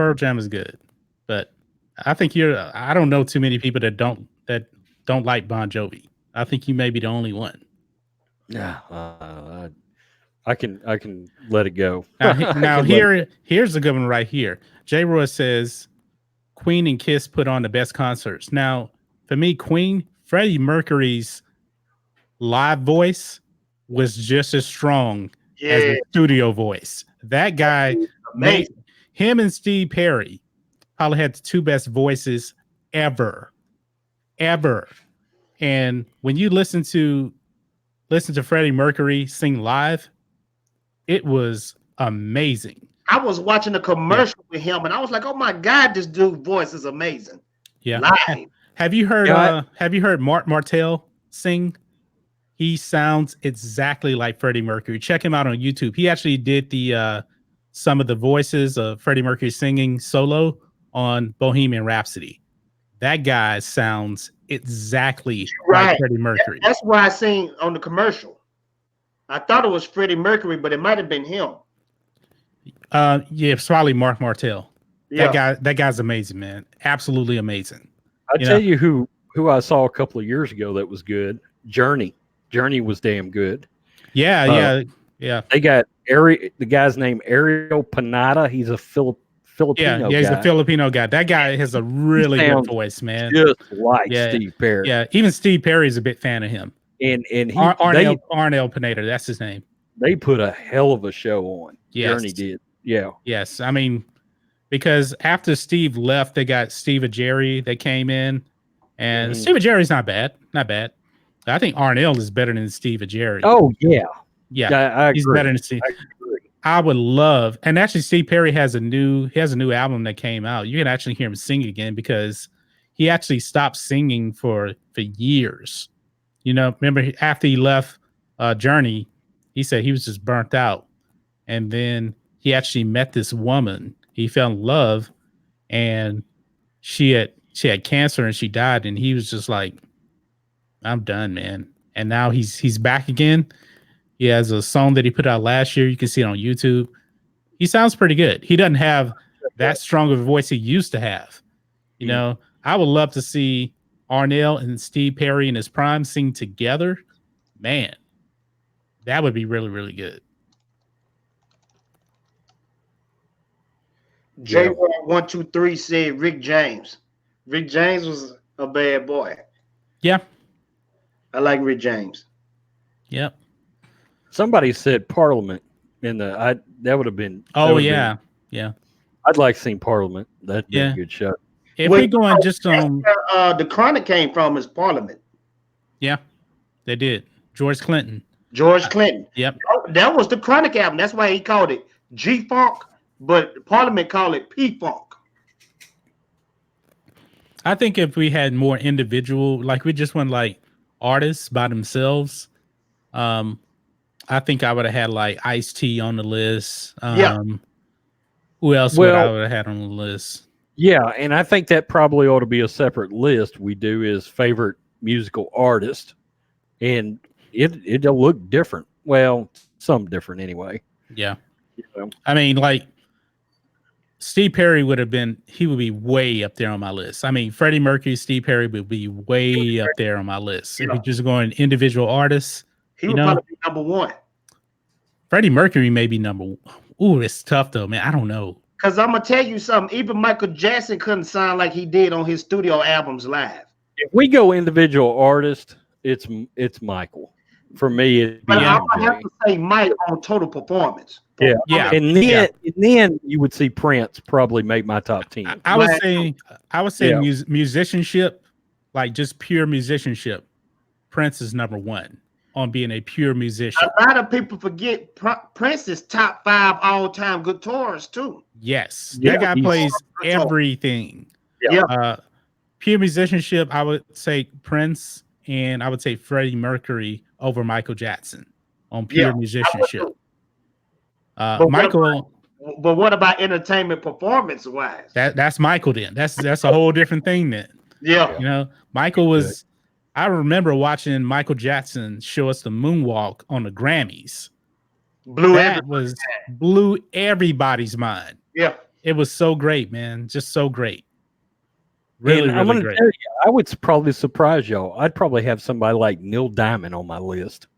But I think I don't know too many people that don't like Bon Jovi. I think you may be the only one. Yeah, I can let it go. Now here's a good one right here. J. Roy says Queen and Kiss put on the best concerts. Now, for me, Queen, Freddie Mercury's live voice was just as strong as the studio voice. That guy made him and Steve Perry probably had the 2 best voices ever. And when you listen to Freddie Mercury sing live, it was amazing. I was watching a commercial with him, and I was like, "Oh my God, this dude's voice is amazing!" Yeah. Live. Have you heard Mark Martel sing? He sounds exactly like Freddie Mercury. Check him out on YouTube. He actually did some of the voices of Freddie Mercury singing solo on Bohemian Rhapsody. That guy sounds exactly like Freddie Mercury. That's why I seen on the commercial. I thought it was Freddie Mercury, but it might have been him. Yeah, it's probably Mark Martel. Yeah. That guy's amazing, man. Absolutely amazing. I'll tell you who I saw a couple of years ago that was good. Journey. Journey was damn good. Yeah. They got the guy's name Ariel Panada. He's a Filipino guy. He's a Filipino guy. That guy has a really good voice, man. Just like Steve Perry. Yeah, even Steve Perry's a big fan of him. And Arnel Pineda, that's his name. They put a hell of a show on. Yes. Journey did. Yeah. Yes. I mean, because after Steve left, they got Steve Ajeri that came in. And Steve Ajeri's not bad. I think Arnel is better than Steve Ajeri. Oh, yeah. Yeah. He's better than Steve. I would love, and actually Steve Perry has a new album that came out. You can actually hear him sing again because he actually stopped singing for years. Remember after he left Journey, he said he was just burnt out. And then he actually met this woman. He fell in love, and she had cancer and she died. And he was just like, I'm done, man. And now he's back again. He has a song that he put out last year. You can see it on YouTube. He sounds pretty good. He doesn't have that strong of a voice he used to have. You know, I would love to see Arnell and Steve Perry in his prime sing together. Man, that would be really, really good. J123 said Rick James. Rick James was a bad boy. Yeah. I like Rick James. Yep. Somebody said Parliament in the that would have been. Oh yeah. Yeah. I'd like seeing Parliament. That'd be a good show. If we're going just on the Chronic came from is Parliament. Yeah, they did. George Clinton. Yep. That was the Chronic album. That's why he called it G-Funk, but Parliament called it P-Funk. I think if we had more individual, like we just went like artists by themselves, I think I would have had like Ice-T on the list. Who else would I would have had on the list? Yeah, and I think that probably ought to be a separate list we do is favorite musical artist, and it'll look different. Well, some different anyway. Yeah. I mean, like Steve Perry would be way up there on my list. I mean, Freddie Mercury, Steve Perry would be way up there on my list. If you're just going individual artists, he would probably be number one. Freddie Mercury may be number one. Ooh, it's tough though, man. I don't know. Because I'm going to tell you something. Even Michael Jackson couldn't sound like he did on his studio albums live. If we go individual artist, it's Michael. For me, but I would have to say Mike on total performance. Yeah. And then you would see Prince probably make my top 10. I would say musicianship, like just pure musicianship. Prince is number one on being a pure musician. A lot of people forget Prince is top 5 all-time guitarist too. Yes, that guy plays everything. Yeah. Pure musicianship, I would say Prince, and I would say Freddie Mercury over Michael Jackson on pure musicianship. Michael. But what about entertainment performance wise? That's Michael then. That's a whole different thing then. Yeah. You know, Michael was. I remember watching Michael Jackson show us the moonwalk on the Grammys. Blew everybody's mind. Yeah. It was so great, man. Just so great. Really, I'm really great. Tell you, I would probably surprise y'all. I'd probably have somebody like Neil Diamond on my list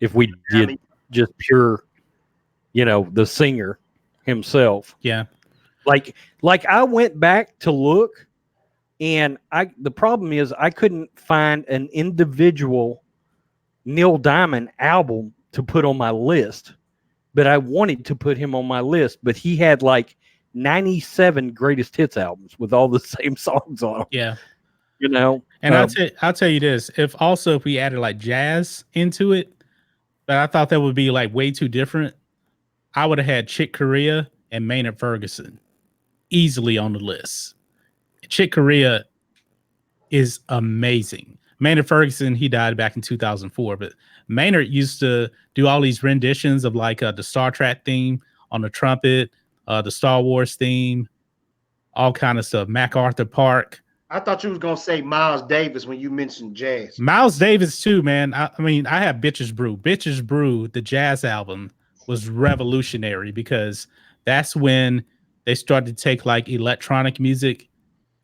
if we did just pure, the singer himself. Yeah. Like I went back to look, and the problem is I couldn't find an individual Neil Diamond album to put on my list, but I wanted to put him on my list, but he had like 97 greatest hits albums with all the same songs on them. Yeah. And I'll tell you this, if we added like jazz into it, but I thought that would be like way too different, I would have had Chick Corea and Maynard Ferguson easily on the list. Chick Corea is amazing. Maynard Ferguson, he died back in 2004, but Maynard used to do all these renditions of like the Star Trek theme on the trumpet, the Star Wars theme, all kind of stuff. MacArthur Park. I thought you was gonna say Miles Davis when you mentioned jazz. Miles Davis too, man. I mean, I have Bitches Brew. Bitches Brew, the jazz album, was revolutionary because that's when they started to take like electronic music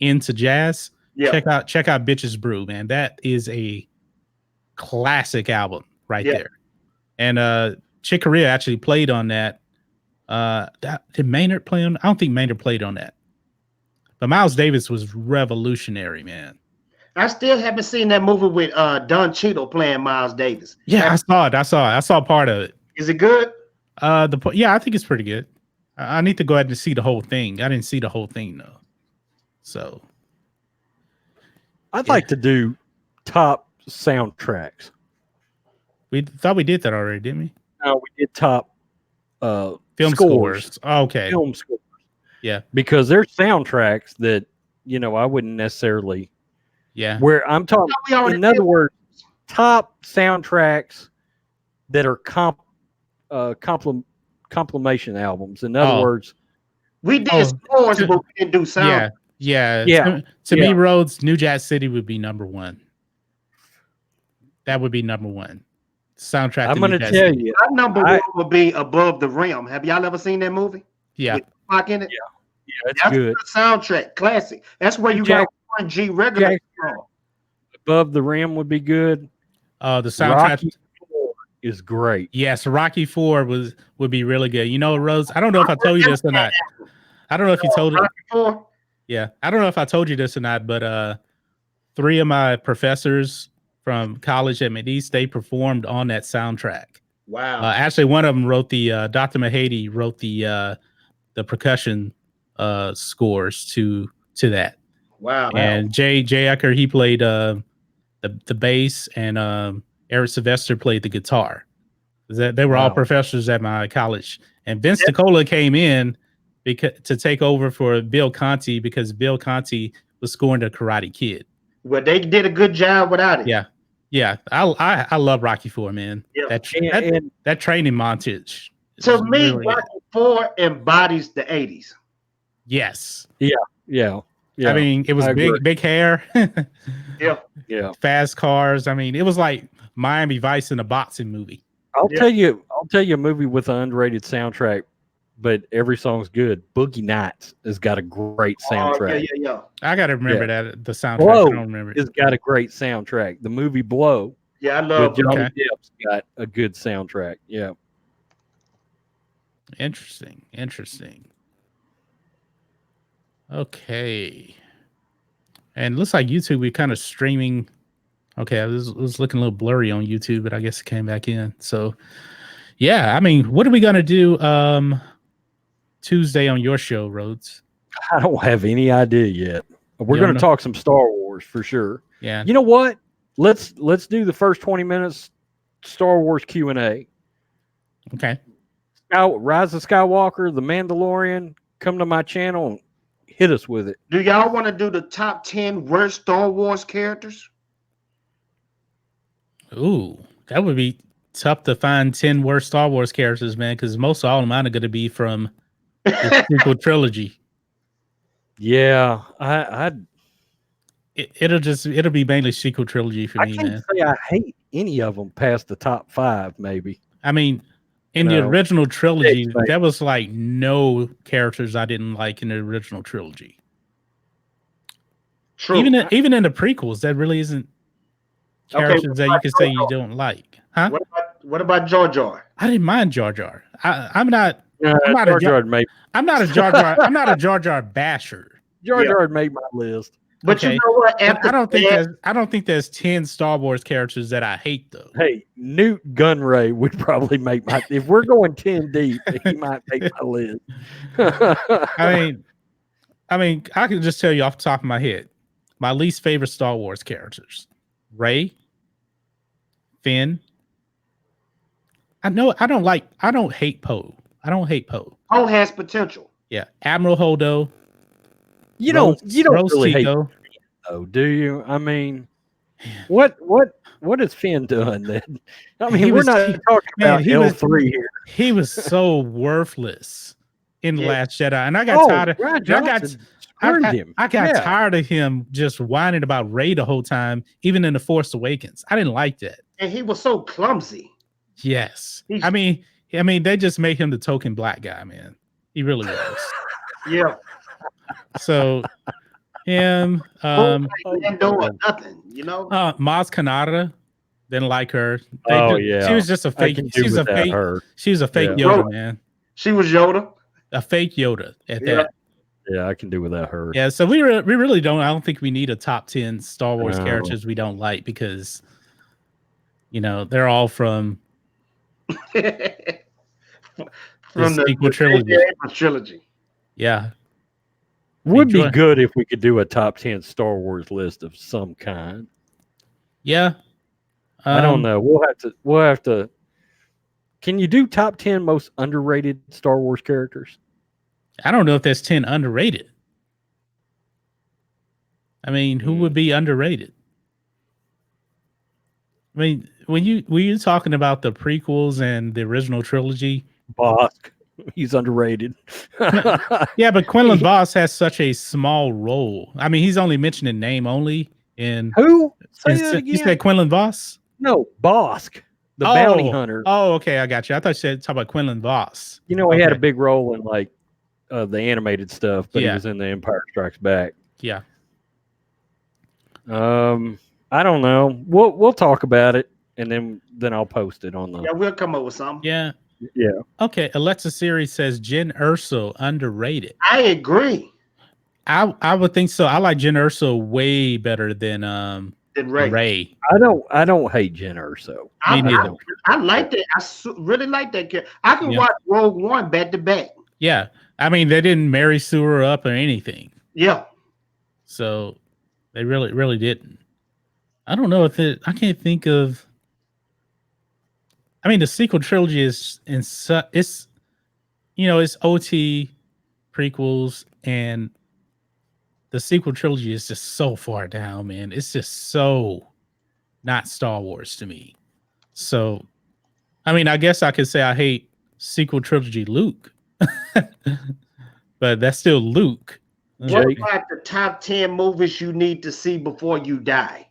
into jazz. Yeah. Check out Bitches Brew, man. That is a classic album right there. And Chick Corea actually played on that. Did Maynard play on? I don't think Maynard played on that. But Miles Davis was revolutionary, man. I still haven't seen that movie with Don Cheadle playing Miles Davis. Yeah, I saw it. I saw part of it. Is it good? I think it's pretty good. I need to go ahead and see the whole thing. I didn't see the whole thing though. So I'd like to do top soundtracks. We thought we did that already, didn't we? No, we did top film scores. Oh, okay. Film scores. Yeah. Because there's soundtracks that, I wouldn't necessarily. Yeah. Where I'm talking, in other words, top soundtracks that are compilation albums. In other words, we did scores, but we didn't do sound. Yeah. To me, Rhodes, New Jack City would be number one. That would be number one. soundtrack. I'm gonna tell you, my number one would be Above the Rim. Have y'all ever seen that movie? Yeah, with Tupac in it. Yeah, it's That's good. The soundtrack, classic. That's where you got Warren G regular. Above the Rim would be good. The soundtrack Rocky IV is great. Yes, Rocky IV would be really good. You know, Rose, I don't know if I told you this or not. I don't know if you told it. Rocky IV? Yeah, I don't know if I told you this or not, but 3 of my professors from college at Mideast, they performed on that soundtrack. Wow. Actually, one of them wrote the Dr. Mahady wrote the percussion scores to that. Wow. And Jay Ecker, he played the bass, and Eric Sylvester played the guitar. They were all professors at my college. And Vince Nicola came in to take over for Bill Conti because Bill Conti was scoring the Karate Kid. Well, they did a good job without it. Yeah. I love Rocky IV, man. Yeah. That training montage. To me, really Rocky IV embodies the 80s. Yes. Yeah. I mean, it was big hair. Yeah. Fast cars. I mean, it was like Miami Vice in a boxing movie. I'll tell you a movie with an underrated soundtrack, but every song's good. Boogie Nights has got a great soundtrack. Yeah. I gotta remember that the soundtrack. Blow I don't remember it. It's got a great soundtrack. The movie Blow. Yeah, I love Johnny Depp's got a good soundtrack. Yeah. Interesting. Okay. And it looks like YouTube, we're kind of streaming. Okay, it was looking a little blurry on YouTube, but I guess it came back in. So, yeah, I mean, what are we going to do Tuesday on your show, Rhodes? I don't have any idea yet. We're going to talk some Star Wars for sure. Yeah. You know what? Let's do the first 20 minutes Star Wars Q&A. Okay. Rise of Skywalker, The Mandalorian, come to my channel and hit us with it. Do y'all want to do the top 10 worst Star Wars characters? Ooh, that would be tough to find 10 worst Star Wars characters, man, because most all of mine are going to be from the sequel trilogy. Yeah, it'll be mainly sequel trilogy for me, man. I can't say I hate any of them past the top 5, maybe. I mean, in the original trilogy, there was like no characters I didn't like in the original trilogy. True. Even in the prequels, that really isn't characters that you can say you don't like, huh? What about Jar Jar? I didn't mind Jar Jar. I'm not a Jar Jar basher. Jar Jar made my list. But you know what? I don't think there's 10 Star Wars characters that I hate though. Hey, Newt Gunray would probably make my. If we're going 10 deep, he might make my list. I mean, I can just tell you off the top of my head, my least favorite Star Wars characters: Rey, Finn. I don't hate Poe. I don't hate Poe. Poe has potential. Yeah, Admiral Holdo. You don't really hate Finn, though, do you? I mean, what has Finn done then? I mean, we're not talking about L3 here. He was so worthless in The Last Jedi, and I got tired of I got tired of him just whining about Rey the whole time, even in The Force Awakens. I didn't like that. And he was so clumsy. Yes. I mean, they just made him the token black guy, man. He really was. Yeah. So him, nothing, you know. Maz Kanata, didn't like her. Yeah. She was just a fake. She was a fake Yoda, man. She was Yoda. A fake Yoda at that. Yeah, I can do without her. Yeah, so we really don't. I don't think we need a top 10 Star Wars characters we don't like because, they're all from the sequel trilogy. Yeah. Would be good if we could do a top 10 Star Wars list of some kind. Yeah. I don't know. We'll have to. Can you do top 10 most underrated Star Wars characters? I don't know if there's 10 underrated. I mean, who would be underrated? I mean, were you talking about the prequels and the original trilogy? Bosk. He's underrated. Yeah, but Quinlan Voss has such a small role. I mean, he's only mentioned in name only. In who? You said Quinlan Voss? No, Bosk. the bounty hunter. Oh, okay, I got you. I thought you said talk about Quinlan Voss. He had a big role in like the animated stuff, but he was in the Empire Strikes Back. Yeah. I don't know. We'll talk about it, and then I'll post it on the. Yeah, we'll come up with something. Yeah. Yeah. Okay. Alexa Siri says Jen Erso underrated. I agree. I would think so. I like Jen Erso way better than Ray. I don't hate Jen Erso. I like that. Really like that character. I can watch Rogue One back to back. Yeah. I mean, they didn't Mary Sue her up or anything. Yeah. So they really didn't. I don't know if I can't think of. I mean, the sequel trilogy is it's OT prequels, and the sequel trilogy is just so far down, man. It's just so not Star Wars to me. So, I mean, I guess I could say I hate sequel trilogy Luke, but that's still Luke. What about the top 10 movies you need to see before you die?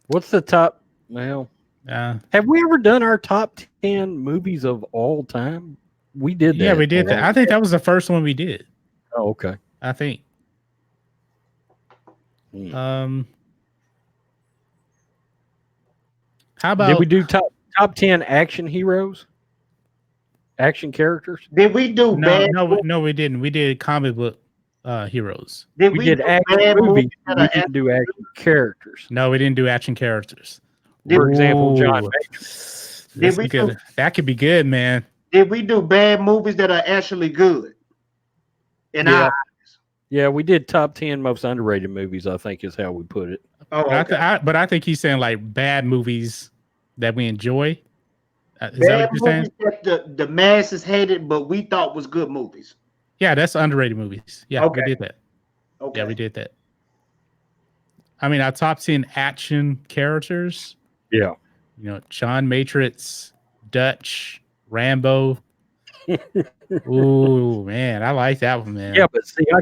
What's the top? Well, have we ever done our top 10 movies of all time? We did that. Yeah, we did that. I think that was the first one we did. Oh, okay. I think. How about did we do top 10 action heroes? Action characters? Did we do no, we didn't. We did comic book heroes. Did we did action movies. We didn't do action characters. No, we didn't do action characters. For example, John Matrixx. That could be good, man. Did we do bad movies that are actually good? Yeah, we did top 10 most underrated movies, I think is how we put it. Oh, okay. But I think he's saying like bad movies that we enjoy. Is bad that what you're saying? That the masses hated, but we thought was good movies. Yeah, that's underrated movies. Yeah, okay. We did that. Okay. Yeah, we did that. I mean, our top 10 action characters. Yeah. John Matrixx, Dutch, Rambo. Ooh, man, I like that one, man. Yeah, but see, I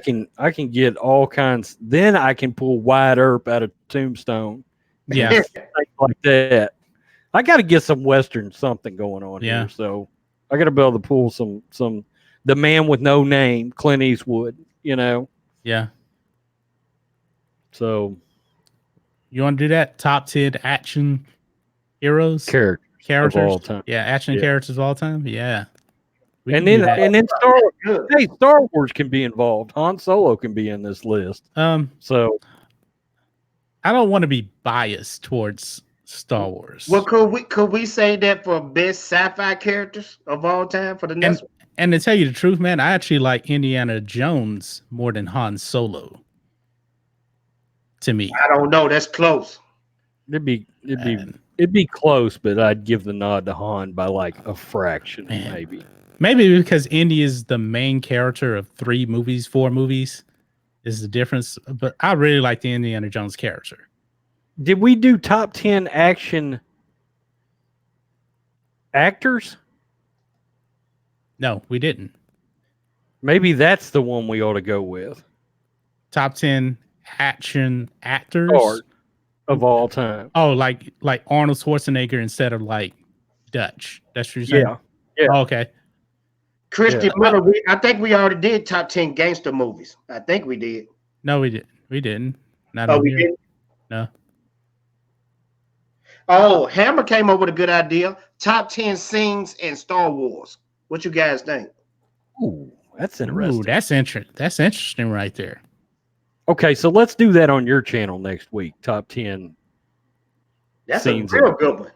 can get all kinds. Then I can pull Wyatt Earp out of Tombstone. Yeah, things like that. I got to get some Western something going on here. So I got to be able to pull some the man with no name, Clint Eastwood. Yeah. So you want to do that? Top 10 action heroes, characters of all time. Yeah, action characters of all time. Yeah. And then Star Wars can be involved. Han Solo can be in this list. So I don't want to be biased towards Star Wars. Well, could we say that for best sci-fi characters of all time for the next one? And to tell you the truth, man, I actually like Indiana Jones more than Han Solo. To me, I don't know. That's close. It'd be close, but I'd give the nod to Han by like a fraction, maybe. Maybe because Indy is the main character of 4 movies, is the difference. But I really like the Indiana Jones character. Did we do top 10 action actors? No, we didn't. Maybe that's the one we ought to go with. Top 10 action actors of all time. Oh, like Arnold Schwarzenegger instead of like Dutch. That's what you're saying? Yeah. Oh, okay. Christian Miller, I think we already did top 10 gangster movies. I think we did. No, we didn't. We didn't. Didn't? No. Oh, Hammer came up with a good idea. Top 10 scenes in Star Wars. What you guys think? Ooh, that's interesting. Ooh, that's interesting. That's interesting right there. Okay, so let's do that on your channel next week. Top 10. That's a real good one.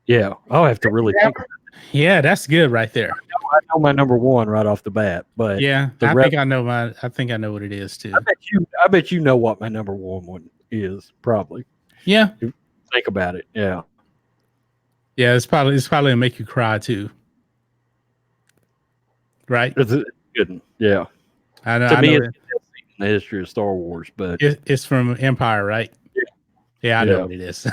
Yeah, I'll have to really think about it. Yeah, that's good right there. I know my number one right off the bat, but yeah, I think I know what it is too. I bet you know what my number one is, probably. Yeah. Think about it. Yeah. Yeah, it's probably gonna make you cry too. Right? It's good. Yeah. I know. To me, it's in the history of Star Wars, but it's from Empire, right? Yeah, I know what it is.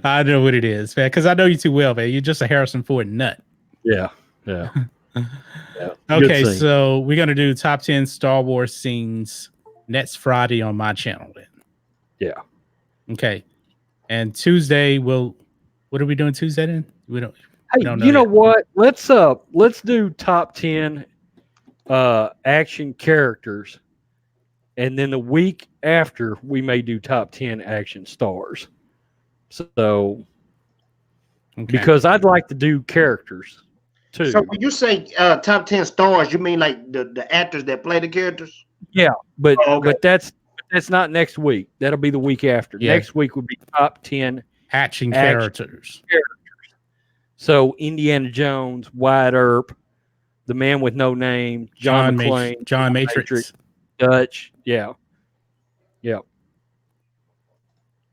I know what it is, man, because I know you too well, man. You're just a Harrison Ford nut. Yeah. Okay, so we're going to do top 10 Star Wars scenes next Friday on my channel then. Yeah. Okay. And Tuesday, what are we doing Tuesday then? We don't know you know yet. what? Let's do top 10 action characters, and then the week after we may do top 10 action stars. So because I'd like to do characters too. So when you say top 10 stars, you mean like the actors that play the characters? Yeah, but that's not next week. That'll be the week after. Yeah. Next week would be top 10 action characters. So Indiana Jones, Wyatt Earp, The Man with No Name, John McClane, John Matrixx, Dutch. Yeah.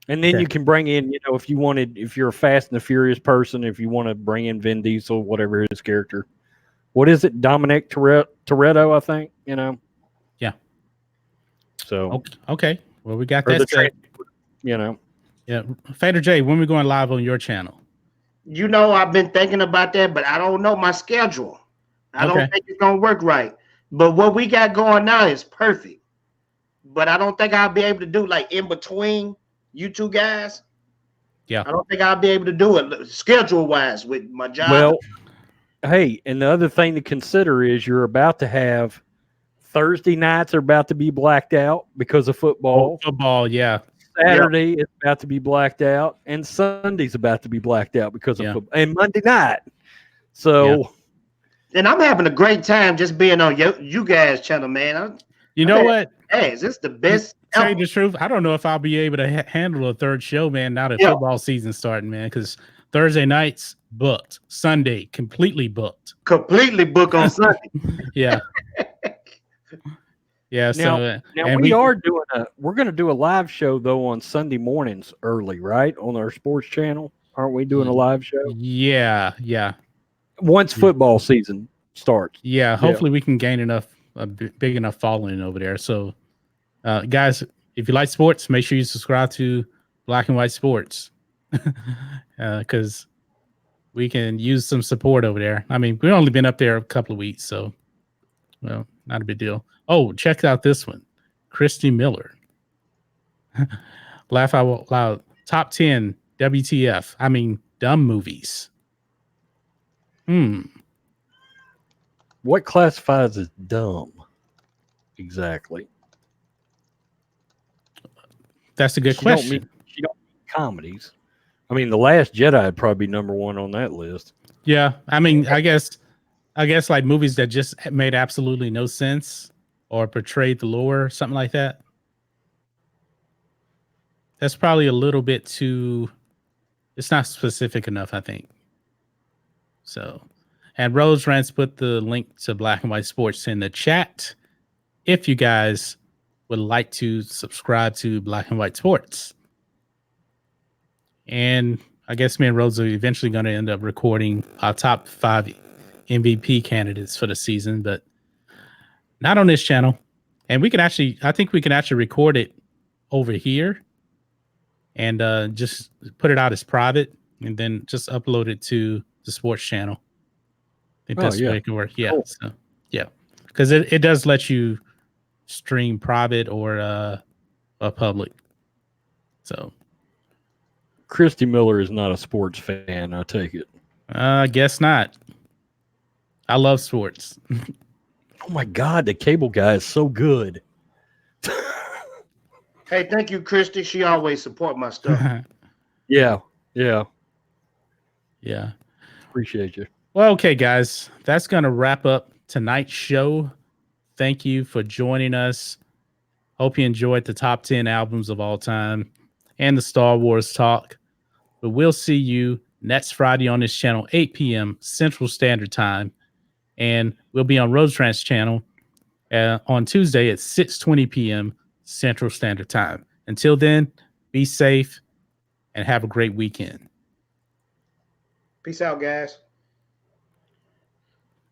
And then you can bring in, if you're a Fast and the Furious person, if you want to bring in Vin Diesel, whatever his character. What is it? Dominic Toretto, I think, Yeah. So. Okay. Well, we got that. Yeah. Fader J, when we going live on your channel? I've been thinking about that, but I don't know my schedule. I don't think it's going to work right. But what we got going now is perfect. But I don't think I'll be able to do like in between you two guys. Yeah. I don't think I'll be able to do it schedule-wise with my job. Well, hey, and the other thing to consider is you're about to have Thursday nights are about to be blacked out because of football. Football, yeah. Saturday is about to be blacked out, and Sunday's about to be blacked out because of football, and Monday night. So, and I'm having a great time just being on you guys' channel, man. You know what? Hey, is this the best? To tell you the truth, I don't know if I'll be able to handle a third show, man. Now that football season's starting, man, because Thursday nights booked, Sunday completely booked, on Sunday. Yeah. Yeah. Now we're going to do a live show though on Sunday mornings early, right? On our sports channel. Aren't we doing a live show? Yeah. Once football season starts. Yeah. Hopefully we can gain a big enough following over there. So, guys, if you like sports, make sure you subscribe to Black and White Sports because we can use some support over there. I mean, we've only been up there a couple of weeks, so, well, not a big deal. Oh, check out this one. Christy Miller. Laugh out loud. Top 10 WTF. I mean, dumb movies. What classifies as dumb? Exactly. That's a good question. She don't mean comedies. I mean, The Last Jedi would probably be number one on that list. Yeah. I mean, I guess like movies that just made absolutely no sense or portrayed the lore, something like that. That's probably a little bit too, it's not specific enough, I think. So, and Rose Rants put the link to Black and White Sports in the chat if you guys would like to subscribe to Black and White Sports. And I guess me and Rose are eventually going to end up recording our top 5 MVP candidates for the season, but not on this channel. And I think we can actually record it over here and just put it out as private and then just upload it to the sports channel. I think that's the way it can work. Yeah. Cool. So, yeah. Because it does let you stream private or public. So Christy Miller is not a sports fan, I take it. I guess not. I love sports. Oh my God, the cable guy is so good. Hey, thank you, Christy. She always support my stuff. Yeah. Appreciate you. Well, okay, guys, that's going to wrap up tonight's show. Thank you for joining us. Hope you enjoyed the top 10 albums of all time and the Star Wars talk. But we'll see you next Friday on this channel, 8 p.m. Central Standard Time. And we'll be on Rosetrans channel on Tuesday at 6:20 p.m. Central Standard Time. Until then, be safe and have a great weekend. Peace out, guys.